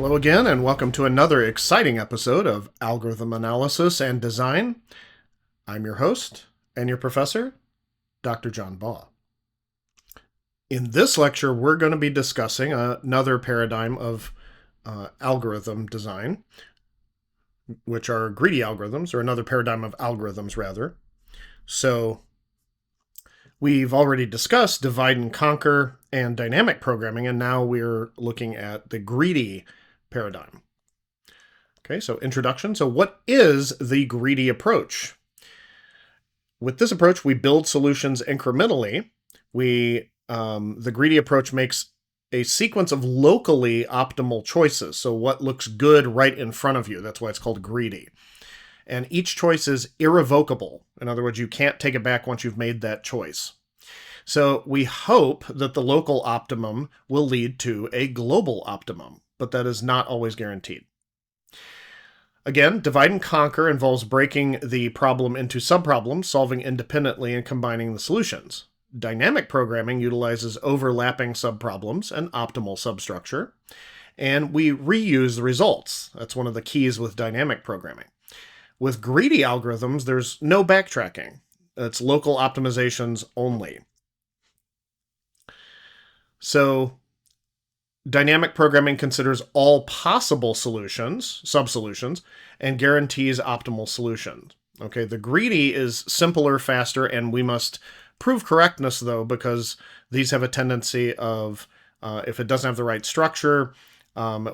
Hello again, and welcome to another exciting episode of Algorithm Analysis and Design. I'm your host and your professor, Dr. John Baugh. In this lecture, we're going to be discussing another paradigm of algorithm design, which are greedy algorithms, or another paradigm of algorithms, rather. So we've already discussed divide and conquer and dynamic programming, and now we're looking at the greedy paradigm. Okay, so introduction. So what is the greedy approach? With this approach, we build solutions incrementally. The greedy approach makes a sequence of locally optimal choices. So what looks good right in front of you. That's why it's called greedy. And each choice is irrevocable. In other words, you can't take it back once you've made that choice. So we hope that the local optimum will lead to a global optimum, but that is not always guaranteed. Again, divide and conquer involves breaking the problem into subproblems, solving independently, and combining the solutions. Dynamic programming utilizes overlapping subproblems and optimal substructure, and we reuse the results. That's one of the keys with dynamic programming. With greedy algorithms, there's no backtracking. It's local optimizations only. So dynamic programming considers all possible solutions, sub-solutions, and guarantees optimal solutions. Okay, the greedy is simpler, faster, and we must prove correctness, though, because these have a tendency of, if it doesn't have the right structure,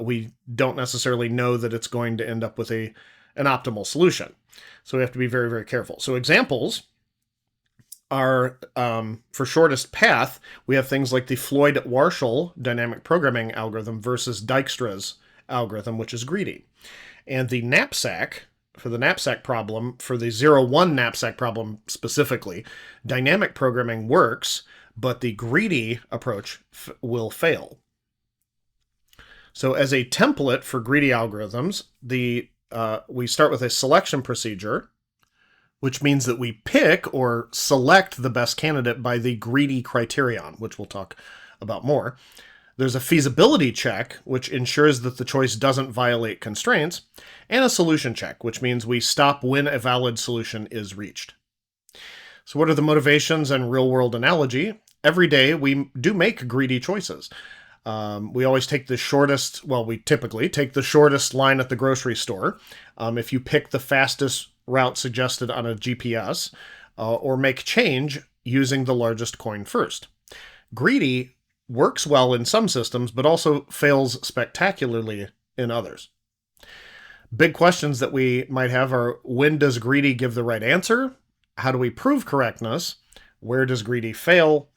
we don't necessarily know that it's going to end up with an optimal solution. So we have to be very, very careful. So examples are, for shortest path, we have things like the Floyd-Warshall dynamic programming algorithm versus Dijkstra's algorithm, which is greedy. And the knapsack, for the knapsack problem, for the 0-1 knapsack problem specifically, dynamic programming works, but the greedy approach will fail. So as a template for greedy algorithms, we start with a selection procedure, which means that we pick or select the best candidate by the greedy criterion, which we'll talk about more. There's a feasibility check, which ensures that the choice doesn't violate constraints, and a solution check, which means we stop when a valid solution is reached. So what are the motivations and real-world analogy? Every day we do make greedy choices. We always take the shortest, we typically take the shortest line at the grocery store. If you pick the fastest route suggested on a GPS, or make change using the largest coin first. Greedy works well in some systems, but also fails spectacularly in others. Big questions that we might have are, when does greedy give the right answer? How do we prove correctness? Where does greedy fail?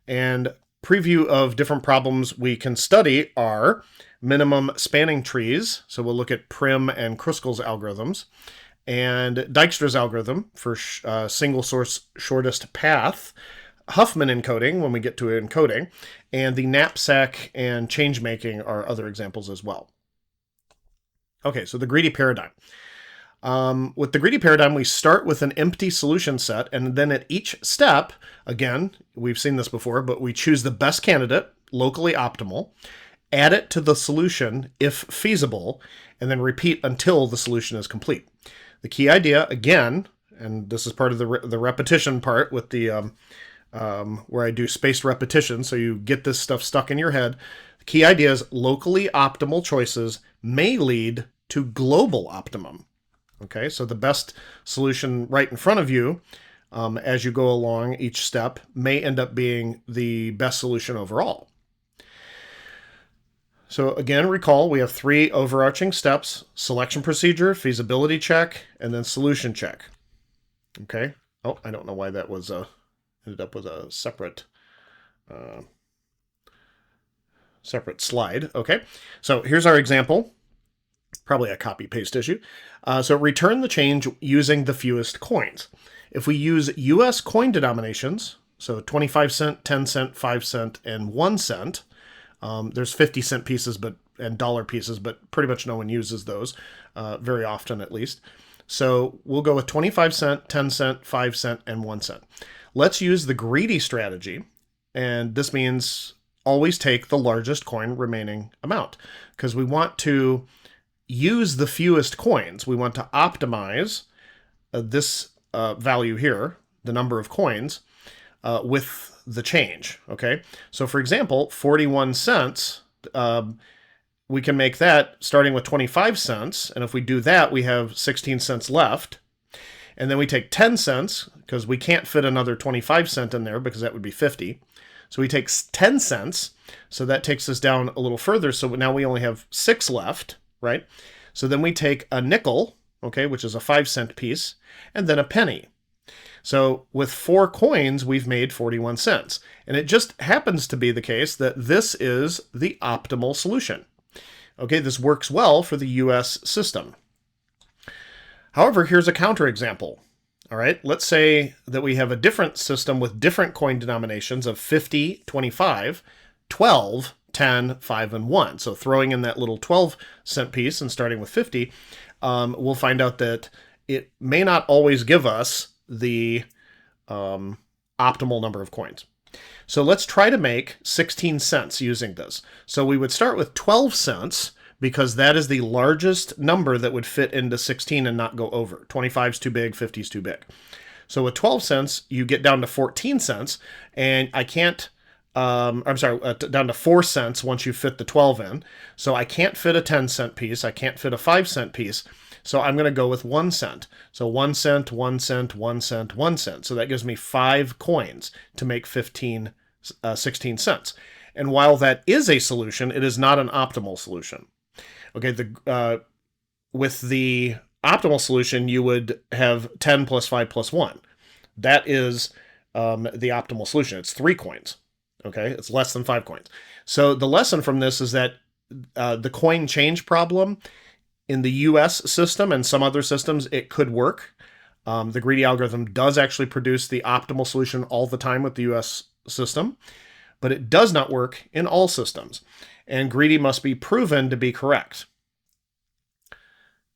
And preview of different problems we can study are minimum spanning trees. So we'll look at Prim and Kruskal's algorithms, and Dijkstra's algorithm for single source shortest path, Huffman encoding when we get to encoding, and the knapsack and change making are other examples as well. Okay, so the greedy paradigm. With the greedy paradigm, we start with an empty solution set, and then at each step, again, we've seen this before, but we choose the best candidate, locally optimal, add it to the solution if feasible, and then repeat until the solution is complete. The key idea, again, and this is part of the repetition part with the where I do spaced repetition, so you get this stuff stuck in your head. The key idea is locally optimal choices may lead to global optimum. Okay, so the best solution right in front of you, as you go along each step, may end up being the best solution overall. So again, recall, we have three overarching steps: selection procedure, feasibility check, and then solution check. Okay. Oh, I don't know why that was ended up with a separate slide. Okay. So here's our example. Probably a copy-paste issue. So return the change using the fewest coins. If we use US coin denominations, so 25 cent, 10 cent, 5 cent, and 1 cent, there's 50-cent pieces and dollar pieces, but pretty much no one uses those, very often at least. So we'll go with 25 cent, 10 cent, 5 cent, and 1 cent. Let's use the greedy strategy, and this means always take the largest coin remaining amount because we want to use the fewest coins. We want to optimize this value here, the number of coins, with the change, okay? So for example, 41 cents, we can make that starting with 25 cents, and if we do that, we have 16 cents left. And then we take 10 cents, because we can't fit another 25 cent in there, because that would be 50. So we take 10 cents, so that takes us down a little further, so now we only have 6 left, right? So then we take a nickel, okay, which is a 5-cent piece, and then a penny. So with 4 coins, we've made 41 cents. And it just happens to be the case that this is the optimal solution. Okay, this works well for the US system. However, here's a counterexample. All right, let's say that we have a different system with different coin denominations of 50, 25, 12, 10, 5, and 1. So throwing in that little 12-cent piece and starting with 50, we'll find out that it may not always give us the optimal number of coins. So let's try to make 16 cents using this. So we would start with 12 cents because that is the largest number that would fit into 16 and not go over. 25 is too big, 50 is too big. So with 12 cents, you get down to 14 cents, and I can't, down to 4 cents once you fit the 12 in. So I can't fit a 10-cent piece. I can't fit a 5-cent piece. So I'm going to go with 1 cent. So 1 cent, 1 cent, 1 cent, 1 cent. So that gives me 5 coins to make 16 cents. And while that is a solution, it is not an optimal solution. Okay, with the optimal solution, you would have 10 plus 5 plus 1. That is the optimal solution. It's 3 coins. Okay, it's less than 5 coins. So the lesson from this is that the coin change problem in the US system and some other systems, it could work. The greedy algorithm does actually produce the optimal solution all the time with the US system, but it does not work in all systems. And greedy must be proven to be correct.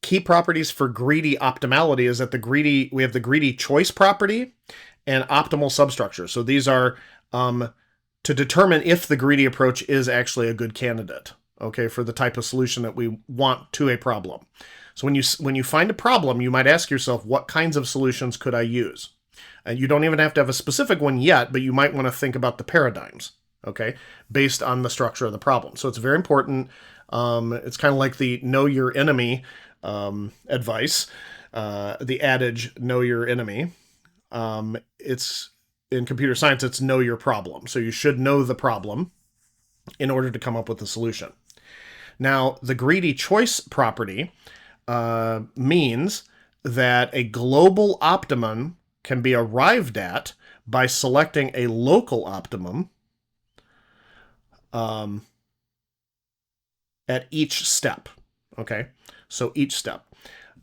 Key properties for greedy optimality is that we have the greedy choice property and optimal substructure. So these are to determine if the greedy approach is actually a good candidate, okay, for the type of solution that we want to a problem. So when you find a problem, you might ask yourself, what kinds of solutions could I use? And you don't even have to have a specific one yet, but you might want to think about the paradigms, okay, based on the structure of the problem. So it's very important. It's kind of like the know your enemy advice, the adage, know your enemy. It's in computer science, it's know your problem. So you should know the problem in order to come up with a solution. Now, the greedy choice property means that a global optimum can be arrived at by selecting a local optimum at each step. Okay, so each step.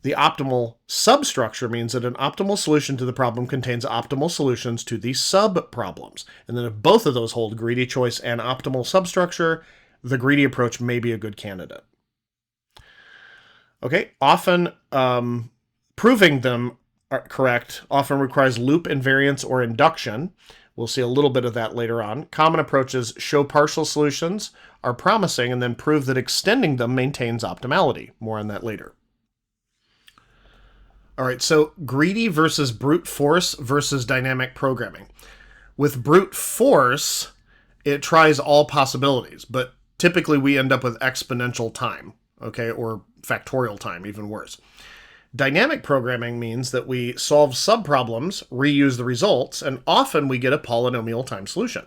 The optimal substructure means that an optimal solution to the problem contains optimal solutions to the sub-problems. And then if both of those hold, greedy choice and optimal substructure, the greedy approach may be a good candidate. Okay, often proving them are correct often requires loop invariance or induction. We'll see a little bit of that later on. Common approaches show partial solutions are promising and then prove that extending them maintains optimality. More on that later. All right, so greedy versus brute force versus dynamic programming. With brute force, it tries all possibilities, but typically we end up with exponential time, okay, or factorial time, even worse. Dynamic programming means that we solve subproblems, reuse the results, and often we get a polynomial time solution.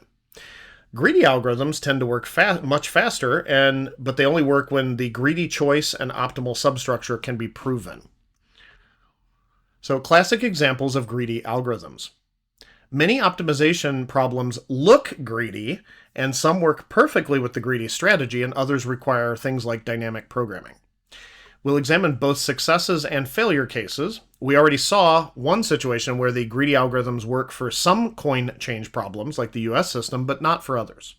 Greedy algorithms tend to work much faster, but they only work when the greedy choice and optimal substructure can be proven. So classic examples of greedy algorithms. Many optimization problems look greedy, and some work perfectly with the greedy strategy, and others require things like dynamic programming. We'll examine both successes and failure cases. We already saw one situation where the greedy algorithms work for some coin change problems, like the US system, but not for others.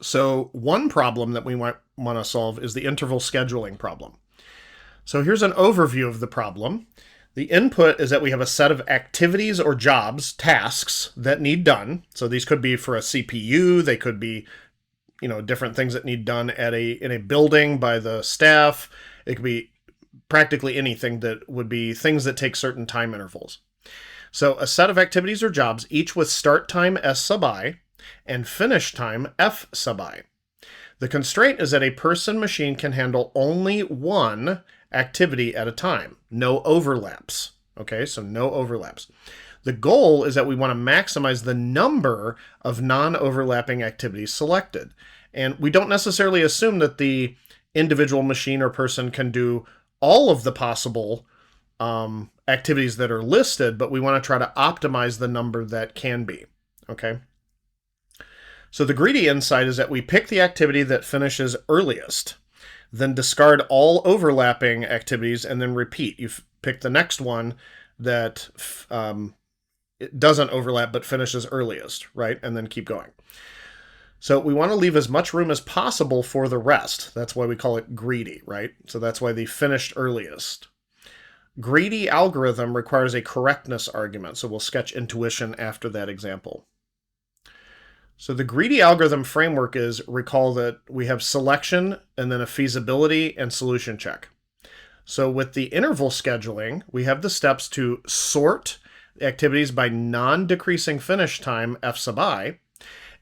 So one problem that we might want to solve is the interval scheduling problem. So here's an overview of the problem. The input is that we have a set of activities or jobs, tasks that need done. So these could be for a CPU, they could be, different things that need done in a building by the staff. It could be practically anything that would be things that take certain time intervals. So a set of activities or jobs, each with start time S sub I and finish time F sub I. The constraint is that a person machine can handle only one activity at a time. No overlaps. Okay, so no overlaps. The goal is that we want to maximize the number of non-overlapping activities selected. And we don't necessarily assume that the individual machine or person can do all of the possible activities that are listed, but we want to try to optimize the number that can be. Okay. So the greedy insight is that we pick the activity that finishes earliest, then discard all overlapping activities, and then repeat. You pick the next one that it doesn't overlap but finishes earliest, right? And then keep going. So we want to leave as much room as possible for the rest. That's why we call it greedy, right? So that's why the finished earliest. Greedy algorithm requires a correctness argument, so we'll sketch intuition after that example. So the greedy algorithm framework is, recall that we have selection and then a feasibility and solution check. So with the interval scheduling, we have the steps to sort activities by non-decreasing finish time F sub I,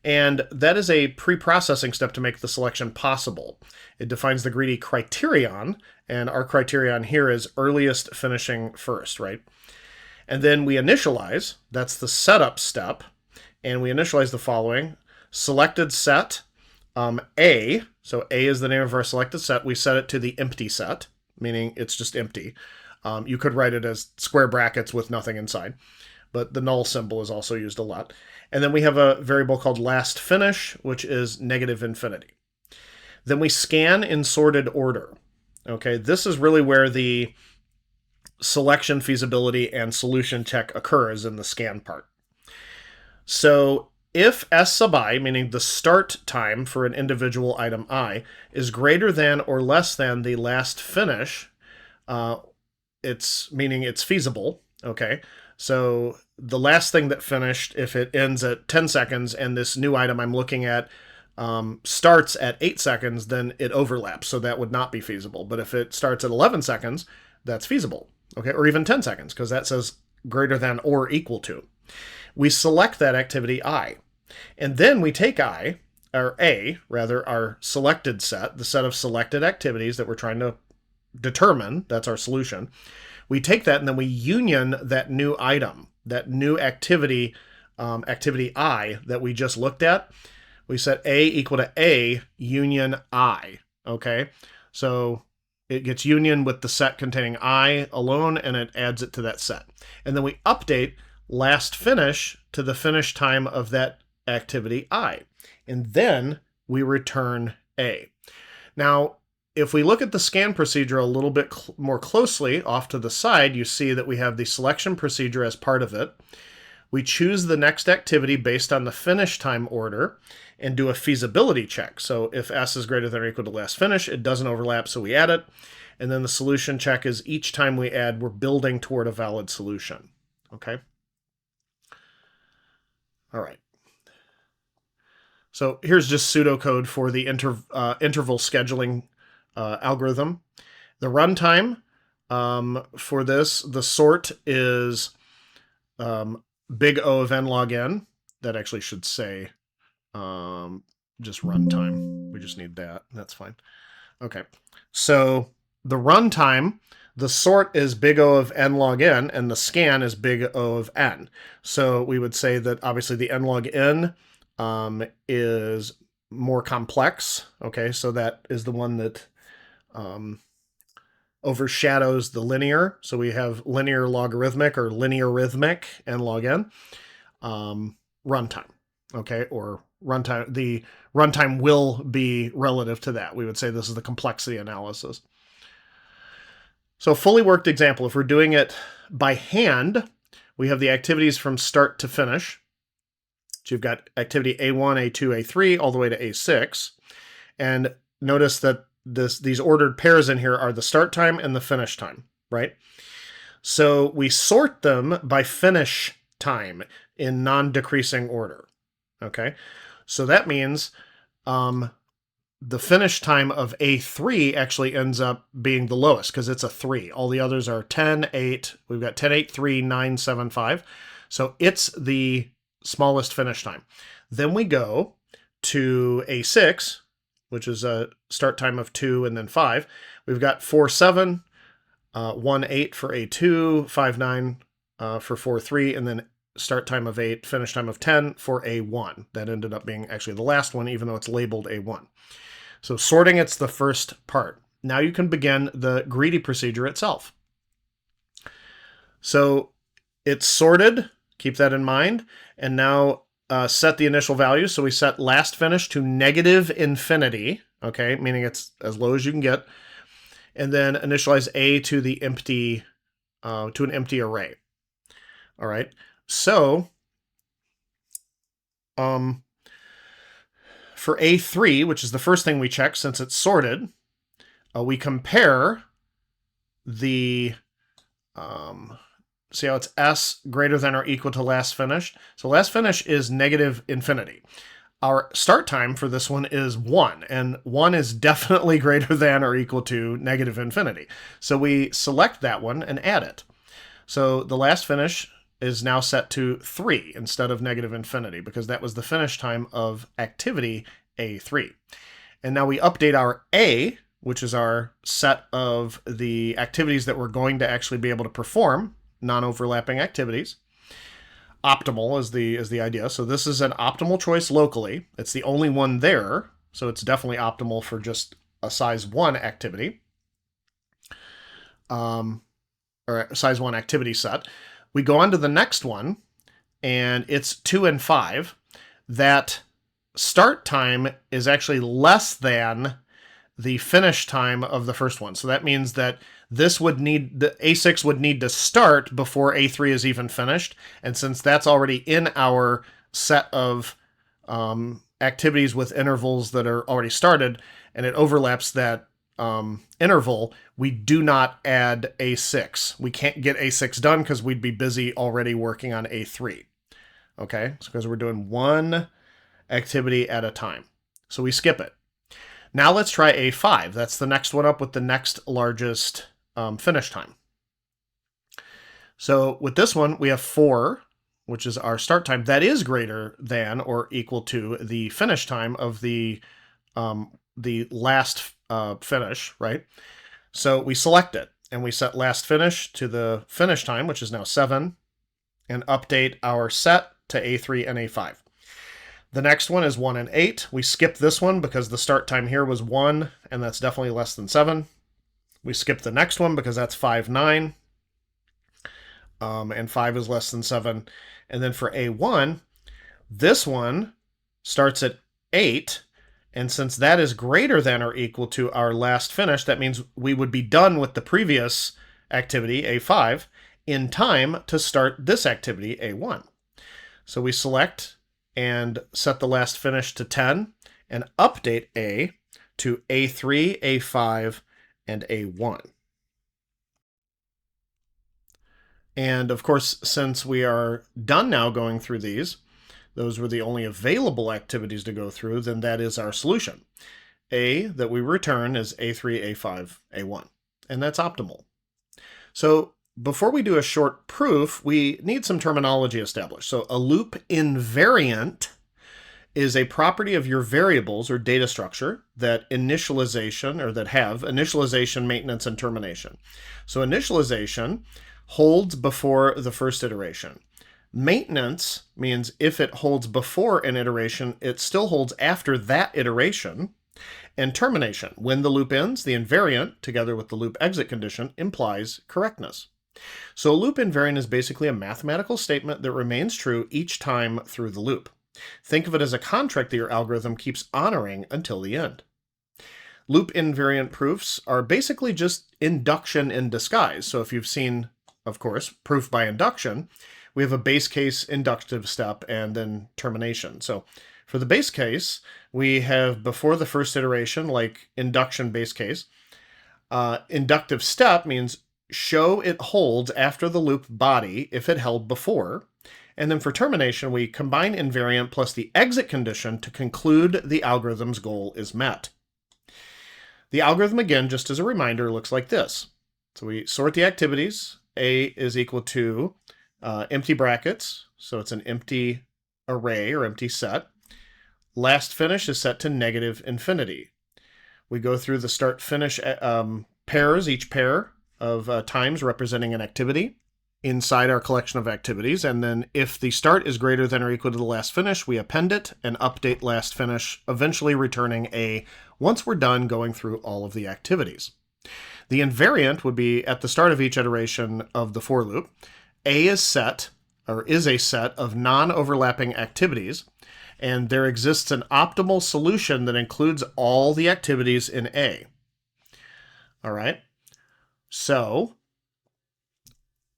and that is a pre-processing step to make the selection possible. It defines the greedy criterion, and our criterion here is earliest finishing first, right? And then we initialize, that's the setup step, and we initialize the following. Selected set A, so A is the name of our selected set. We set it to the empty set, meaning it's just empty. You could write it as square brackets with nothing inside, but the null symbol is also used a lot. And then we have a variable called last finish, which is negative infinity. Then we scan in sorted order. Okay, this is really where the selection, feasibility, and solution check occurs in the scan part. So if S sub I, meaning the start time for an individual item I, is greater than or less than the last finish, meaning it's feasible, okay? So the last thing that finished, if it ends at 10 seconds and this new item I'm looking at starts at 8 seconds, then it overlaps, so that would not be feasible. But if it starts at 11 seconds, that's feasible, okay? Or even 10 seconds, because that says greater than or equal to. We select that activity I, and then we take I, or A, rather, our selected set, the set of selected activities that we're trying to determine, that's our solution. We take that and then we union that new item, that new activity, activity I that we just looked at. We set A equal to A union I, okay? So it gets union with the set containing I alone, and it adds it to that set. And then we update last finish to the finish time of that activity I. And then we return A. Now, if we look at the scan procedure a little bit more closely off to the side, you see that we have the selection procedure as part of it. We choose the next activity based on the finish time order and do a feasibility check. So if S is greater than or equal to last finish, it doesn't overlap, so we add it. And then the solution check is each time we add, we're building toward a valid solution. Okay? All right. So here's just pseudocode for the interval scheduling algorithm. The runtime for this, the sort is big O of n log n. That actually should say just runtime. We just need that. That's fine. Okay. So the runtime, the sort is big O of n log n, and the scan is big O of n. So we would say that obviously the n log n is more complex. Okay, so that is the one that overshadows the linear. So we have linear logarithmic or linear rhythmic n log n runtime. Okay, or runtime. The runtime will be relative to that. We would say this is the complexity analysis. So fully worked example, if we're doing it by hand, we have the activities from start to finish. So you've got activity A1, A2, A3, all the way to A6. And notice that these ordered pairs in here are the start time and the finish time, right? So we sort them by finish time in non-decreasing order. Okay, so that means the finish time of A3 actually ends up being the lowest because it's a 3. All the others are 10, 8. We've got 10, 8, 3, 9, 7, 5. So it's the smallest finish time. Then we go to A6, which is a start time of 2 and then 5. We've got 4, 7, 1, 8 for A2, 5, 9 for 4, 3, and then start time of 8, finish time of 10 for A1. That ended up being actually the last one, even though it's labeled A1. So sorting, it's the first part. Now you can begin the greedy procedure itself. So it's sorted, keep that in mind, and now set the initial value. So we set last finish to negative infinity, okay, meaning it's as low as you can get, and then initialize A to the empty, to an empty array. All right, so for A3, which is the first thing we check since it's sorted, we compare the, see how it's S greater than or equal to last finish? So last finish is negative infinity. Our start time for this one is 1, and 1 is definitely greater than or equal to negative infinity. So we select that one and add it. So the last finish is now set to 3 instead of negative infinity because that was the finish time of activity A3. And now we update our A, which is our set of the activities that we're going to actually be able to perform, non-overlapping activities. Optimal is the idea. So this is an optimal choice locally. It's the only one there, so it's definitely optimal for just a size 1 activity. Or a size 1 activity set. We go on to the next one, and it's 2 and 5. That start time is actually less than the finish time of the first one. So that means that this would need, the A6 would need to start before A3 is even finished. And since that's already in our set of activities with intervals that are already started, and it overlaps that interval, we do not add A6. We can't get A6 done because we'd be busy already working on A3. Okay, so because we're doing one activity at a time. So we skip it. Now let's try A5. That's the next one up with the next largest finish time. So with this one, we have 4, which is our start time. That is greater than or equal to the finish time of the last finish, right? So we select it, and we set last finish to the finish time, which is now 7, and update our set to A3 and A5. The next one is 1 and 8. We skip this one because the start time here was 1, and that's definitely less than 7. We skip the next one because that's 5, 9, and 5 is less than 7. And then for A1, this one starts at 8, and since that is greater than or equal to our last finish, that means we would be done with the previous activity, A5, in time to start this activity, A1. So we select and set the last finish to 10 and update A to A3, A5, and A1. And of course, since we are done now going through these, those were the only available activities to go through, then that is our solution. A that we return is A3, A5, A1, and that's optimal. So before we do a short proof, we need some terminology established. So a loop invariant is a property of your variables or data structure that initialization or that have initialization, maintenance, and termination. So initialization holds before the first iteration. Maintenance means if it holds before an iteration, it still holds after that iteration. And termination, when the loop ends, the invariant, together with the loop exit condition, implies correctness. So a loop invariant is basically a mathematical statement that remains true each time through the loop. Think of it as a contract that your algorithm keeps honoring until the end. Loop invariant proofs are basically just induction in disguise. So if you've seen, of course, proof by induction, we have a base case inductive step and then termination. So for the base case, we have before the first iteration, like induction base case. Inductive step means show it holds after the loop body if it held before. And then for termination, we combine invariant plus the exit condition to conclude the algorithm's goal is met. The algorithm, again, just as a reminder, looks like this. So we sort the activities. A is equal to empty brackets. So it's an empty array or empty set. Last finish is set to negative infinity. We go through the start-finish pairs, each pair of times representing an activity inside our collection of activities, and then if the start is greater than or equal to the last finish, we append it and update last finish, eventually returning A once we're done going through all of the activities. The invariant would be at the start of each iteration of the for loop. A is set, or is a set of non-overlapping activities, and there exists an optimal solution that includes all the activities in A. All right, so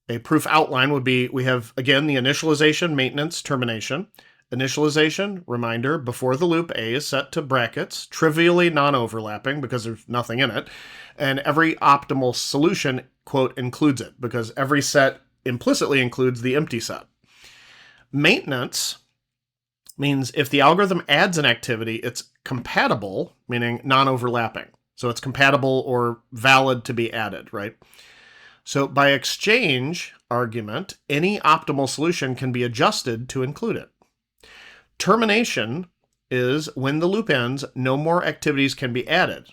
a proof outline would be, we have, again, the initialization, maintenance, termination. Initialization, reminder, before the loop, A is set to brackets, trivially non-overlapping because there's nothing in it, and every optimal solution, quote, includes it, because every set implicitly includes the empty set. Maintenance means if the algorithm adds an activity, it's compatible, meaning non-overlapping. So it's compatible or valid to be added, right? So by exchange argument, any optimal solution can be adjusted to include it. Termination is when the loop ends, no more activities can be added.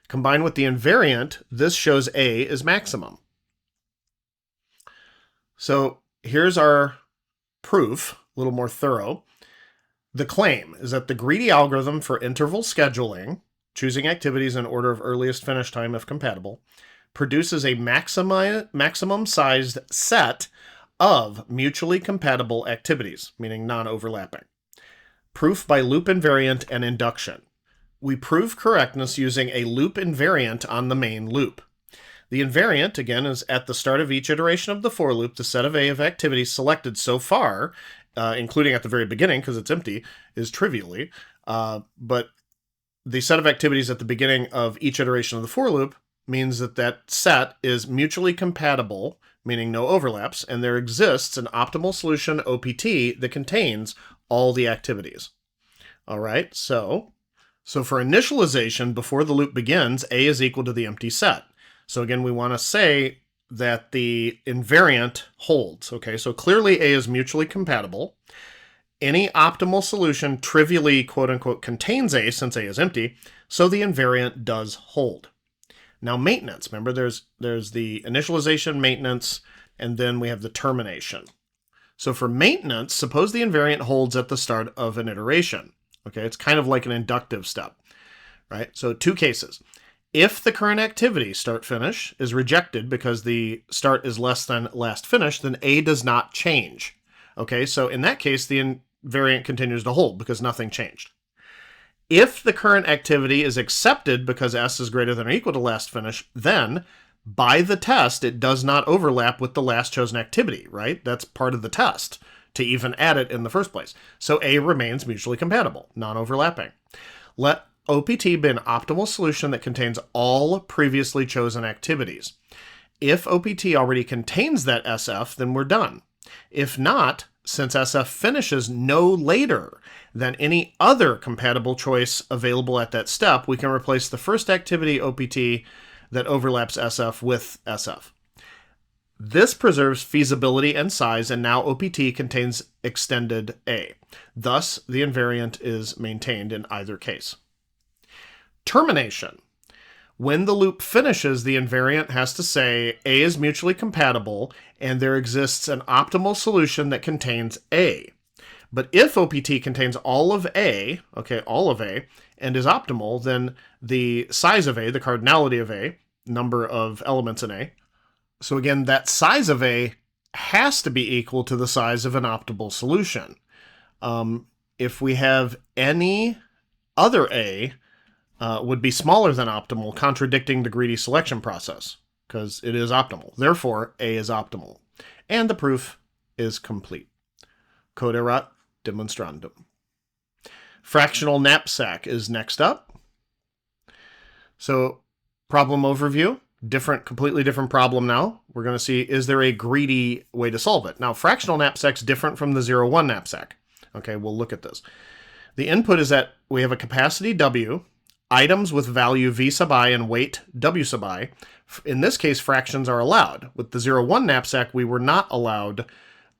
Combined with the invariant, this shows A is maximum. So here's our proof, a little more thorough. The claim is that the greedy algorithm for interval scheduling, choosing activities in order of earliest finish time if compatible, produces a maximum-sized set of mutually compatible activities, meaning non-overlapping. Proof by loop invariant and induction. We prove correctness using a loop invariant on the main loop. The invariant, again, is at the start of each iteration of the for loop, the set of A of activities selected so far, including at the very beginning because it's empty, is trivially, but the set of activities at the beginning of each iteration of the for loop means that that set is mutually compatible, meaning no overlaps, and there exists an optimal solution, OPT, that contains all the activities. All right, so for initialization, before the loop begins, A is equal to the empty set. So again, we want to say that the invariant holds, okay? So clearly A is mutually compatible. Any optimal solution trivially, quote-unquote, contains A, since A is empty, so the invariant does hold. Now maintenance, remember there's the initialization, maintenance, and then we have the termination. So for maintenance, suppose the invariant holds at the start of an iteration. Okay, it's kind of like an inductive step, right? So two cases. If the current activity, start finish, is rejected because the start is less than last finish, then A does not change. Okay, so in that case, the invariant continues to hold because nothing changed. If the current activity is accepted because S is greater than or equal to last finish, then by the test, it does not overlap with the last chosen activity, right? That's part of the test to even add it in the first place. So A remains mutually compatible, non-overlapping. Let OPT be an optimal solution that contains all previously chosen activities. If OPT already contains that SF, then we're done. If not, since SF finishes no later than any other compatible choice available at that step, we can replace the first activity OPT that overlaps SF with SF. This preserves feasibility and size, and now OPT contains extended A. Thus, the invariant is maintained in either case. Termination. When the loop finishes, the invariant has to say A is mutually compatible and there exists an optimal solution that contains A. But if OPT contains all of A, okay, all of A, and is optimal, then the size of A, the cardinality of A, number of elements in A, so again, that size of A has to be equal to the size of an optimal solution. If we have any other A, would be smaller than optimal, contradicting the greedy selection process, because it is optimal. Therefore, A is optimal. And the proof is complete. Code erat demonstrandum. Fractional knapsack is next up. So, problem overview. completely different problem now. We're going to see, is there a greedy way to solve it? Now, fractional knapsack's different from the 0-1 knapsack. Okay, we'll look at this. The input is that we have a capacity W, items with value V sub I and weight W sub I. In this case, fractions are allowed. With the 0-1 knapsack, we were not allowed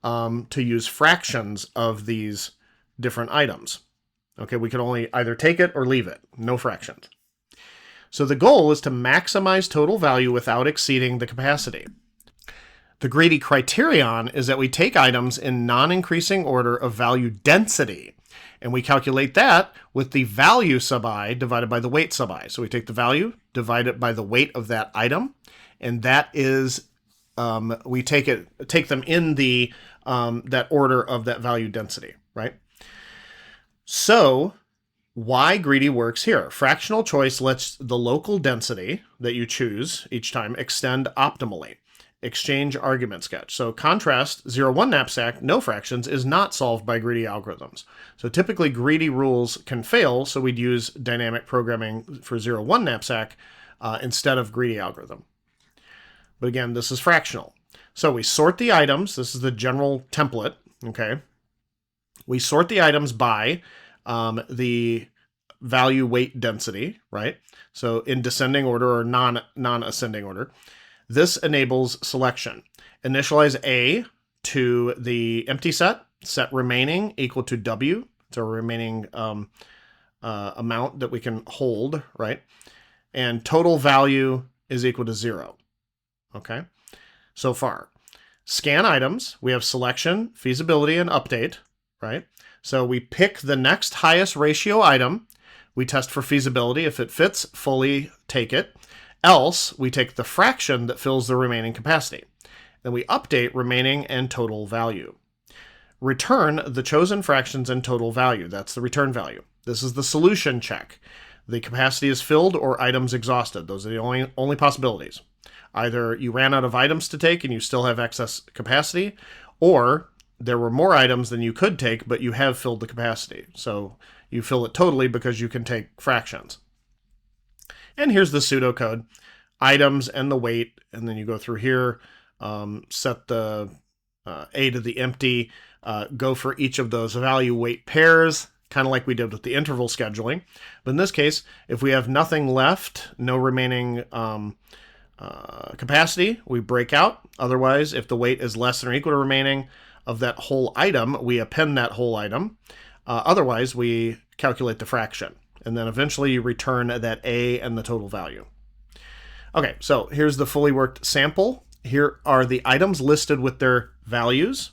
to use fractions of these different items. Okay, we could only either take it or leave it, no fractions. So the goal is to maximize total value without exceeding the capacity. The greedy criterion is that we take items in non-increasing order of value density, and we calculate that with the value sub I divided by the weight sub I. So we take the value, divide it by the weight of that item, and that is, we take them in the that order of that value density, right? So why greedy works here. Fractional choice lets the local density that you choose each time extend optimally. Exchange argument sketch. So contrast 0-1 knapsack, no fractions, is not solved by greedy algorithms. So typically greedy rules can fail, so we'd use dynamic programming for 0-1 knapsack instead of greedy algorithm. But again, this is fractional. So we sort the items. This is the general template, okay? We sort the items by the value weight density, right? So in descending order or non-ascending order. This enables selection. Initialize A to the empty set remaining equal to W. It's a remaining amount that we can hold, right? And total value is equal to 0. Okay, so far. Scan items, we have selection, feasibility, and update, right? So we pick the next highest ratio item. We test for feasibility. If it fits, fully take it. Else, we take the fraction that fills the remaining capacity. Then we update remaining and total value. Return the chosen fractions and total value. That's the return value. This is the solution check. The capacity is filled or items exhausted. Those are the only possibilities. Either you ran out of items to take and you still have excess capacity, or there were more items than you could take, but you have filled the capacity. So you fill it totally because you can take fractions. And here's the pseudocode, items and the weight, and then you go through here, set the A to the empty, go for each of those value weight pairs, kind of like we did with the interval scheduling. But in this case, if we have nothing left, no remaining capacity, we break out. Otherwise, if the weight is less than or equal to remaining of that whole item, we append that whole item. Otherwise, we calculate the fraction. And then eventually you return that A and the total value. Okay, so here's the fully worked sample. Here are the items listed with their values.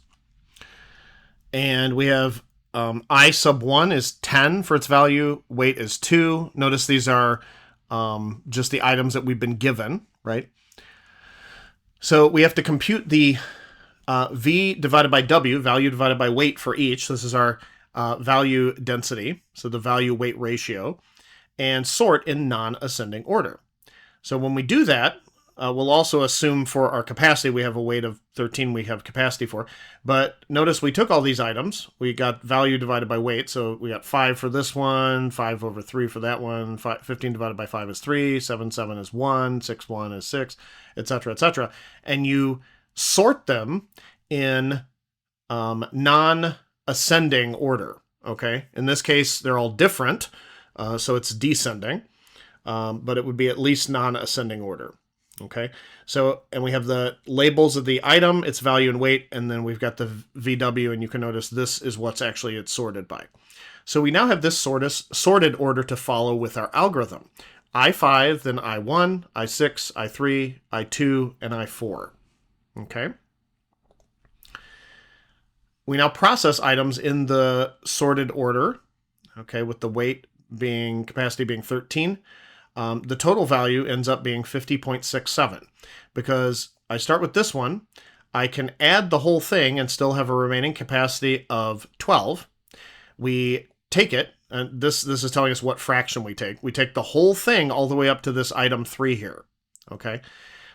And we have I sub 1 is 10 for its value, weight is 2. Notice these are just the items that we've been given, right? So we have to compute the V divided by W, value divided by weight for each. This is our value density, so the value weight ratio, and sort in non-ascending order. So when we do that, we'll also assume for our capacity, we have a weight of 13 we have capacity for. But notice we took all these items. We got value divided by weight. So we got 5 for this one, 5 over 3 for that one, 15 divided by 5 is 3, 7 is 1, 6 1 is 6, etc., etc. And you sort them in non-ascending order. Okay, in this case, they're all different, so it's descending, but it would be at least non-ascending order. Okay, so, and we have the labels of the item, its value and weight, and then we've got the VW, and you can notice this is what's actually it's sorted by. So we now have this sorted order to follow with our algorithm. I5, then I1, I6, I3, I2, and I4. Okay. We now process items in the sorted order, okay, with the weight being, capacity being 13. The total value ends up being 50.67 because I start with this one. I can add the whole thing and still have a remaining capacity of 12. We take it, and this is telling us what fraction we take. We take the whole thing all the way up to this item 3 here, okay?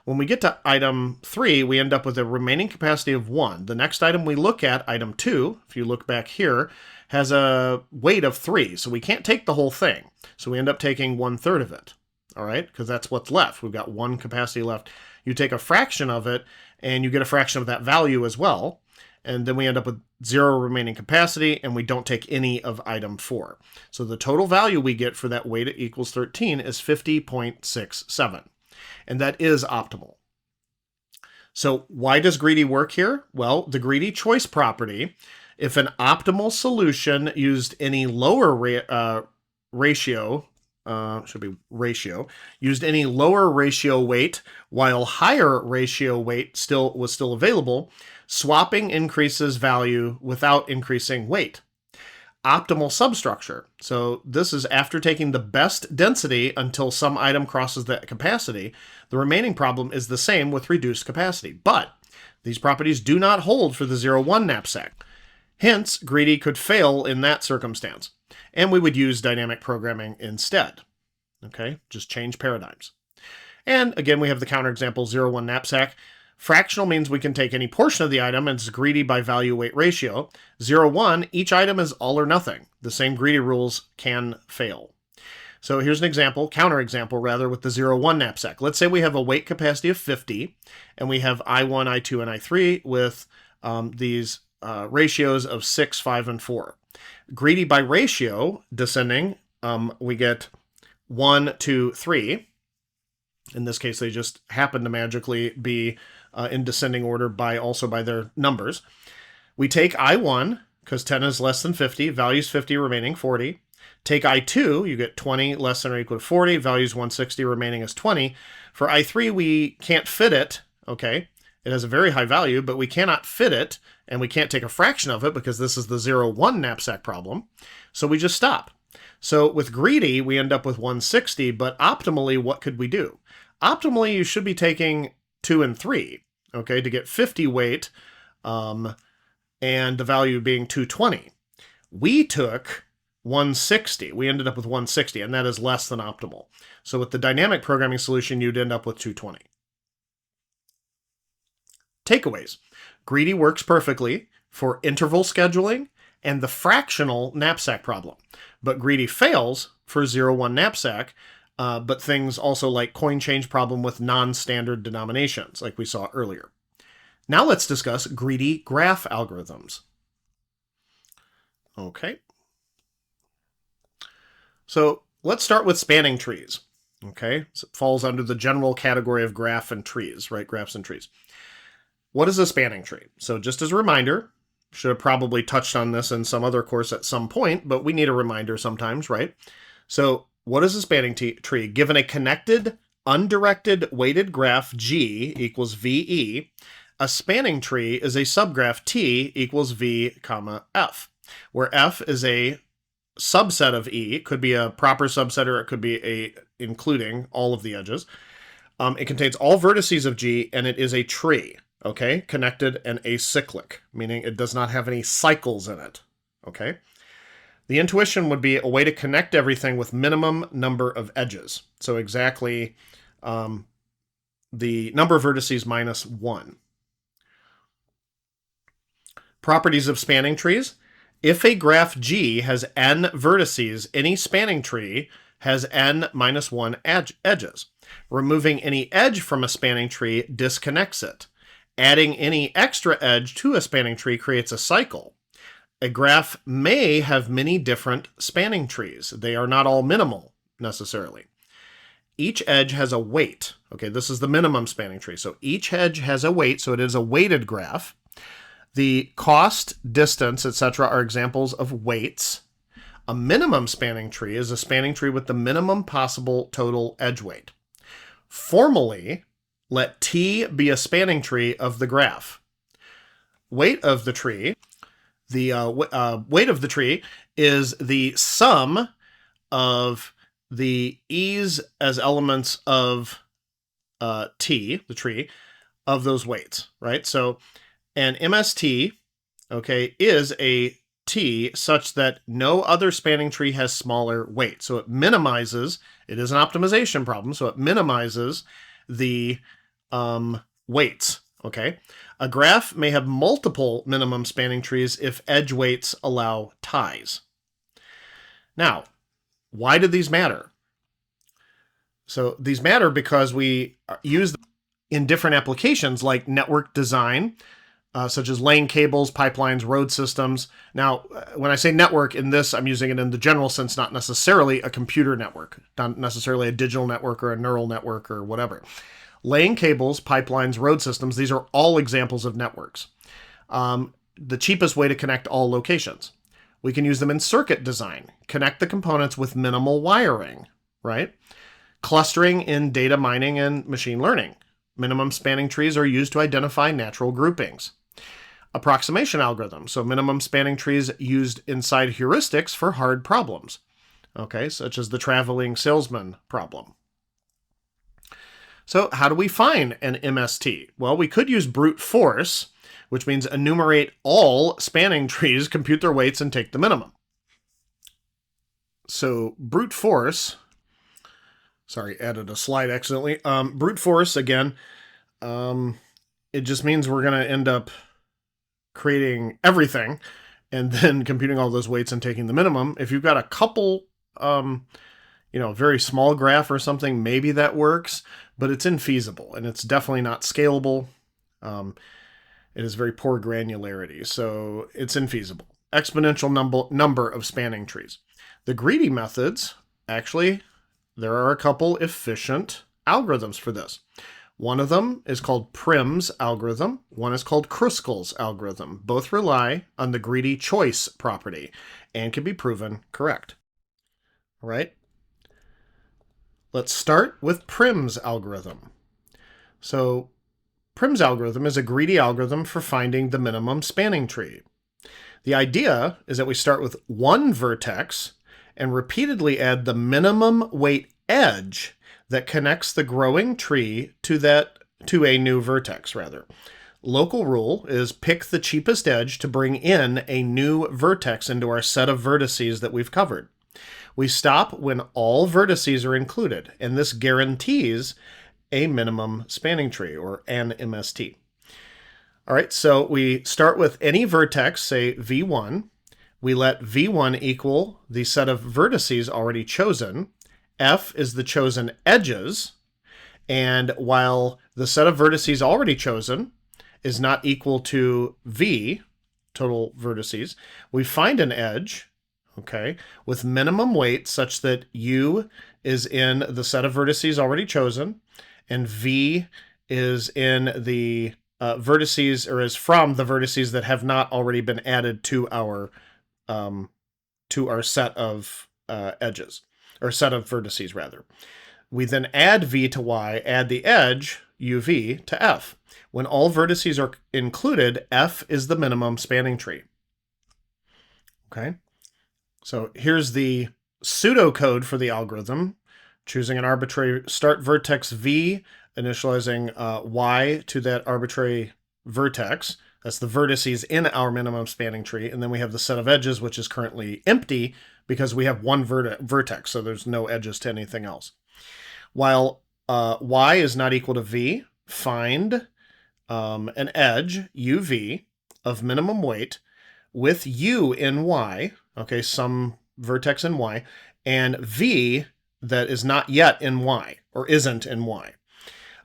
When we get to item 3, we end up with a remaining capacity of 1. The next item we look at, item 2, if you look back here, has a weight of 3, so we can't take the whole thing. So we end up taking 1/3 of it. all right, because that's what's left. We've got one capacity left. You take a fraction of it, and you get a fraction of that value as well, and then we end up with 0 remaining capacity, and we don't take any of item 4. So the total value we get for that weight equals 13 is 50.67, and that is optimal. So why does greedy work here? Well, the greedy choice property, if an optimal solution used any lower ratio, used any lower ratio weight while higher ratio weight was still available, swapping increases value without increasing weight. Optimal substructure. So this is after taking the best density until some item crosses that capacity. The remaining problem is the same with reduced capacity, but these properties do not hold for the 0-1 knapsack. Hence, greedy could fail in that circumstance, and we would use dynamic programming instead. Okay, just change paradigms. And again, we have the counterexample 0-1 knapsack. Fractional means we can take any portion of the item, and it's greedy by value weight ratio. 0-1, each item is all or nothing. The same greedy rules can fail. So here's an example, counterexample rather, with the 0-1 knapsack. Let's say we have a weight capacity of 50, and we have I1, I2, and I3 with these ratios of 6, 5, and 4. Greedy by ratio, descending, we get 1, 2, 3. In this case, they just happen to magically be in descending order also by their numbers. We take I1, because 10 is less than 50, values 50, remaining 40. Take I2, you get 20 less than or equal to 40, values 160, remaining is 20. For I3, we can't fit it, okay? It has a very high value, but we cannot fit it, and we can't take a fraction of it because this is the 0-1 knapsack problem. So we just stop. So with greedy, we end up with 160, but optimally, what could we do? Optimally, you should be taking 2 and 3, okay, to get 50 weight, and the value being 220. We took 160. We ended up with 160, and that is less than optimal. So with the dynamic programming solution, you'd end up with 220. Takeaways. Greedy works perfectly for interval scheduling and the fractional knapsack problem, but greedy fails for 0-1 knapsack, but things also like coin change problem with non-standard denominations, like we saw earlier. Now let's discuss greedy graph algorithms. Okay. So let's start with spanning trees. Okay, so it falls under the general category of graph and trees, right? Graphs and trees. What is a spanning tree? So just as a reminder, should have probably touched on this in some other course at some point, but we need a reminder sometimes, right? So what is a spanning tree? Given a connected, undirected, weighted graph G equals VE, a spanning tree is a subgraph T equals V, F, where F is a subset of E. It could be a proper subset, or it could be including all of the edges. It contains all vertices of G, and it is a tree, okay? Connected and acyclic, meaning it does not have any cycles in it, okay? The intuition would be a way to connect everything with minimum number of edges. So exactly the number of vertices minus 1. Properties of spanning trees. If a graph G has n vertices, any spanning tree has n minus 1 edges. Removing any edge from a spanning tree disconnects it. Adding any extra edge to a spanning tree creates a cycle. A graph may have many different spanning trees. They are not all minimal, necessarily. Each edge has a weight. Okay, this is the minimum spanning tree. So each edge has a weight, so it is a weighted graph. The cost, distance, etc. are examples of weights. A minimum spanning tree is a spanning tree with the minimum possible total edge weight. Formally, let T be a spanning tree of the graph. Weight of the tree, weight of the tree is the sum of the E's as elements of T, the tree, of those weights, right? So an MST, okay, is a T such that no other spanning tree has smaller weight. So it minimizes, it is an optimization problem, so it minimizes the weights, okay? A graph may have multiple minimum spanning trees if edge weights allow ties. Now, why do these matter? So these matter because we use them in different applications like network design, such as laying cables, pipelines, road systems. Now, when I say network in this, I'm using it in the general sense, not necessarily a computer network, not necessarily a digital network or a neural network or whatever. Laying cables, pipelines, road systems, these are all examples of networks. The cheapest way to connect all locations. We can use them in circuit design, connect the components with minimal wiring, right? Clustering in data mining and machine learning. Minimum spanning trees are used to identify natural groupings. Approximation algorithm, so minimum spanning trees used inside heuristics for hard problems, okay, such as the traveling salesman problem. So how do we find an MST? Well, we could use brute force, which means enumerate all spanning trees, compute their weights, and take the minimum. So brute force, sorry, added a slide accidentally. Brute force, again, it just means we're going to end up creating everything and then computing all those weights and taking the minimum. If you've got a couple, very small graph or something, maybe that works, but it's infeasible and it's definitely not scalable. It is very poor granularity, so it's infeasible. Exponential number of spanning trees. The greedy methods, actually, there are a couple efficient algorithms for this. One of them is called Prim's algorithm. One is called Kruskal's algorithm. Both rely on the greedy choice property and can be proven correct. All right. Let's start with Prim's algorithm. So Prim's algorithm is a greedy algorithm for finding the minimum spanning tree. The idea is that we start with one vertex and repeatedly add the minimum weight edge that connects the growing tree to a new vertex, rather. Local rule is pick the cheapest edge to bring in a new vertex into our set of vertices that we've covered. We stop when all vertices are included, and this guarantees a minimum spanning tree, or an MST. All right, so we start with any vertex, say V1. We let V1 equal the set of vertices already chosen. F is the chosen edges, and while the set of vertices already chosen is not equal to V, total vertices, we find an edge, okay, with minimum weight such that U is in the set of vertices already chosen, and V is in the vertices, or is from the vertices that have not already been added to our set of edges, or set of vertices, rather. We then add V to Y, add the edge, UV, to F. When all vertices are included, F is the minimum spanning tree. Okay, so here's the pseudocode for the algorithm. Choosing an arbitrary start vertex V, initializing Y to that arbitrary vertex. That's the vertices in our minimum spanning tree. And then we have the set of edges, which is currently empty because we have one vertex, so there's no edges to anything else. While Y is not equal to V, find an edge, UV, of minimum weight with U in Y, okay, some vertex in Y, and V that is not yet in Y, or isn't in Y.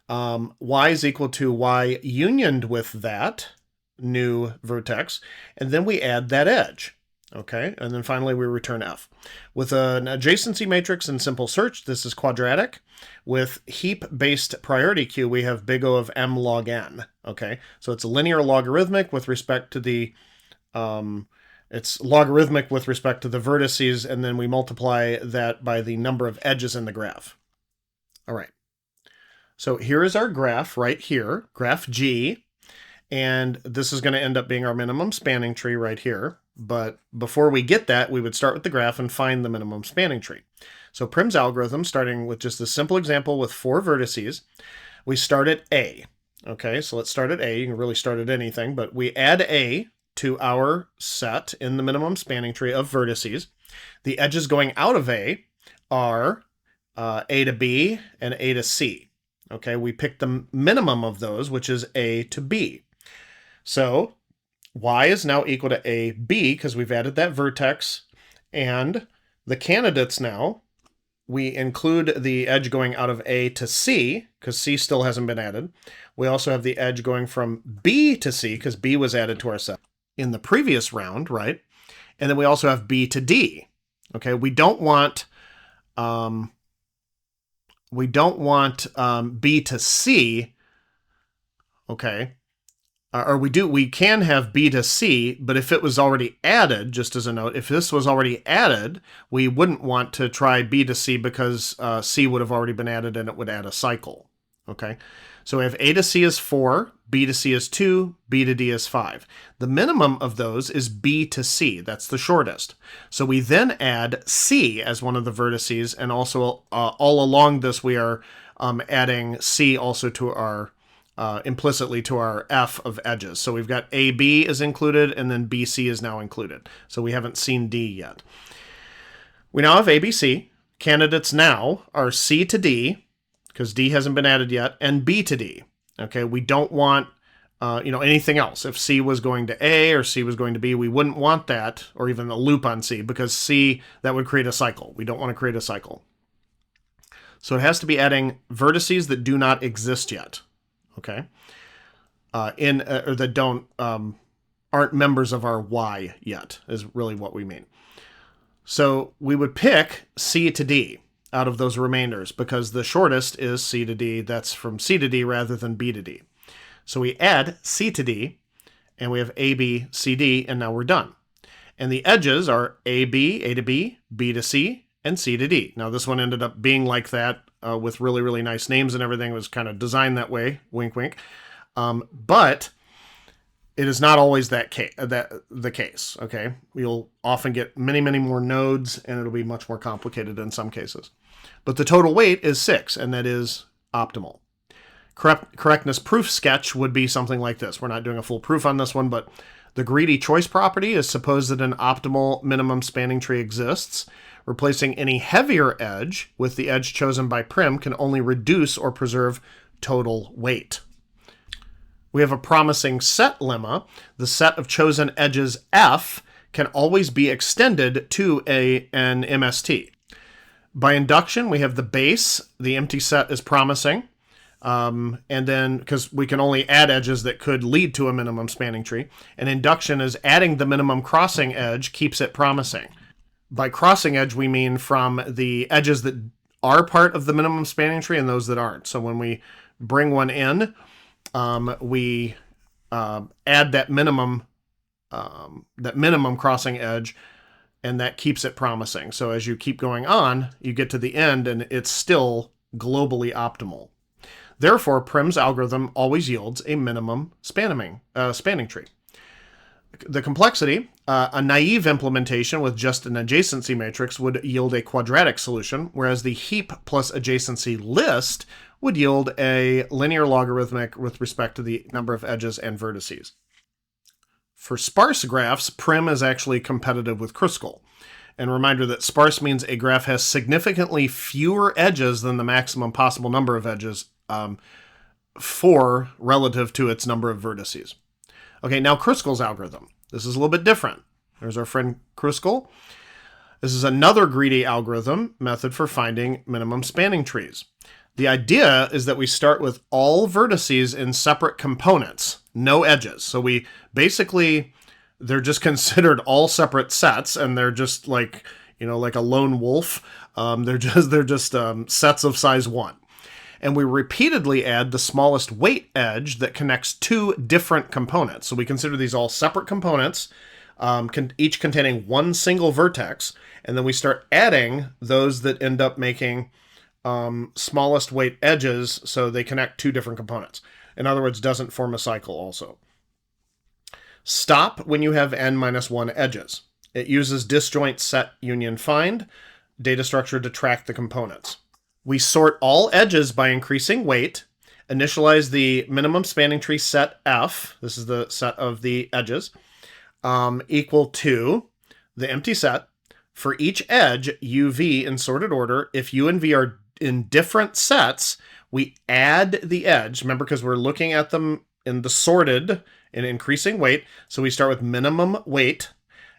Y is equal to Y unioned with that new vertex, and then we add that edge, okay? And then finally we return F. With an adjacency matrix and simple search, this is quadratic. With heap-based priority queue, we have big O of M log n, okay? So it's linear logarithmic with respect to the it's logarithmic with respect to the vertices, and then we multiply that by the number of edges in the graph. All right. So here is our graph right here, graph G, and this is going to end up being our minimum spanning tree right here. But before we get that, we would start with the graph and find the minimum spanning tree. So Prim's algorithm, starting with just a simple example with 4 vertices, we start at A. Okay, so let's start at A. You can really start at anything, but we add A to our set in the minimum spanning tree of vertices. The edges going out of A are A to B and A to C. Okay, we pick the minimum of those, which is A to B. So Y is now equal to AB because we've added that vertex, and the candidates now we include the edge going out of A to C, because C still hasn't been added. We also have the edge going from B to C, because B was added to our set in the previous round, right? And then we also have B to D. Okay, we don't want B to C. Okay, or we can have B to C, but if it was already added, just as a note, if this was already added, we wouldn't want to try B to C because C would have already been added and it would add a cycle. Okay, so we have A to C is 4, B to C is 2, B to D is 5. The minimum of those is B to C. That's the shortest. So we then add C as one of the vertices, and also all along this we are adding C also to our implicitly to our F of edges. So we've got AB is included, and then BC is now included. So we haven't seen D yet. We now have ABC. Candidates now are C to D, because D hasn't been added yet, and B to D. Okay, we don't want anything else. If C was going to A or C was going to B, we wouldn't want that, or even a loop on C, because C, that would create a cycle. We don't want to create a cycle. So it has to be adding vertices that do not exist yet. Okay, or that aren't members of our Y yet, is really what we mean. So we would pick C to D out of those remainders, because the shortest is C to D. That's from C to D rather than B to D. So we add C to D, and we have A, B, C, D, and now we're done. And the edges are A, B, A to B, B to C, and C to D. Now this one ended up being like that, with really, really nice names and everything. It was kind of designed that way, wink, wink. But it is not always the case, okay? You'll often get many, many more nodes, and it'll be much more complicated in some cases. But the total weight is 6, and that is optimal. Correctness proof sketch would be something like this. We're not doing a full proof on this one, but the greedy choice property is suppose that an optimal minimum spanning tree exists. Replacing any heavier edge with the edge chosen by Prim can only reduce or preserve total weight. We have a promising set lemma. The set of chosen edges F can always be extended to an MST. By induction, we have the base. The empty set is promising. And then, because we can only add edges that could lead to a minimum spanning tree. And induction is adding the minimum crossing edge keeps it promising. By crossing edge, we mean from the edges that are part of the minimum spanning tree and those that aren't. So when we bring one in, we add that minimum crossing edge, and that keeps it promising. So as you keep going on, you get to the end, and it's still globally optimal. Therefore, Prim's algorithm always yields a minimum spanning tree. The complexity, a naive implementation with just an adjacency matrix would yield a quadratic solution, whereas the heap plus adjacency list would yield a linear logarithmic with respect to the number of edges and vertices. For sparse graphs, Prim is actually competitive with Kruskal. And a reminder that sparse means a graph has significantly fewer edges than the maximum possible number of edges relative to its number of vertices. Okay, now Kruskal's algorithm. This is a little bit different. There's our friend Kruskal. This is another greedy algorithm method for finding minimum spanning trees. The idea is that we start with all vertices in separate components, no edges. So we basically, they're just considered all separate sets, and they're just like a lone wolf. They're just sets of size 1. And we repeatedly add the smallest weight edge that connects two different components. So we consider these all separate components, each containing one single vertex, and then we start adding those that end up making smallest weight edges, so they connect two different components. In other words, doesn't form a cycle also. Stop when you have n-1 edges. It uses disjoint set union find data structure to track the components. We sort all edges by increasing weight, initialize the minimum spanning tree set F, this is the set of the edges, equal to the empty set. For each edge, UV in sorted order, if U and V are in different sets, we add the edge. Remember, because we're looking at them in the sorted in increasing weight, so we start with minimum weight,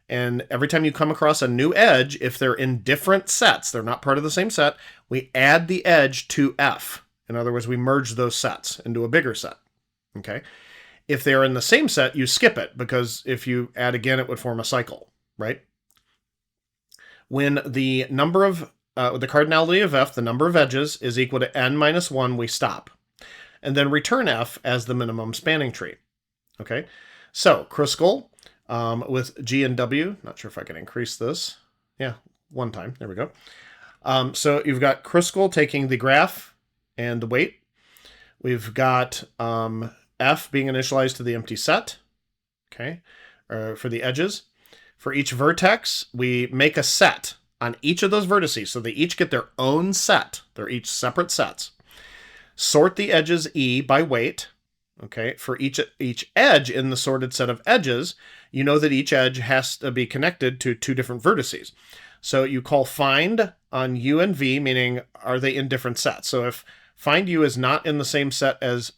And every time you come across a new edge, if they're in different sets, they're not part of the same set, we add the edge to F. In other words, we merge those sets into a bigger set. Okay. If they're in the same set, you skip it, because if you add again, it would form a cycle, right? When the number of the cardinality of F, the number of edges, is equal to n minus 1, we stop. And then return F as the minimum spanning tree. Okay, so Kruskal with G and W. Not sure if I can increase this. Yeah, one time. There we go. So you've got Kruskal taking the graph and the weight. We've got F being initialized to the empty set. Okay, for the edges. For each vertex, we make a set on each of those vertices, so they each get their own set. They're each separate sets. Sort the edges E by weight. Okay, for each edge in the sorted set of edges, you know that each edge has to be connected to two different vertices. So you call find on U and V, meaning are they in different sets? So if find U is not in the same set as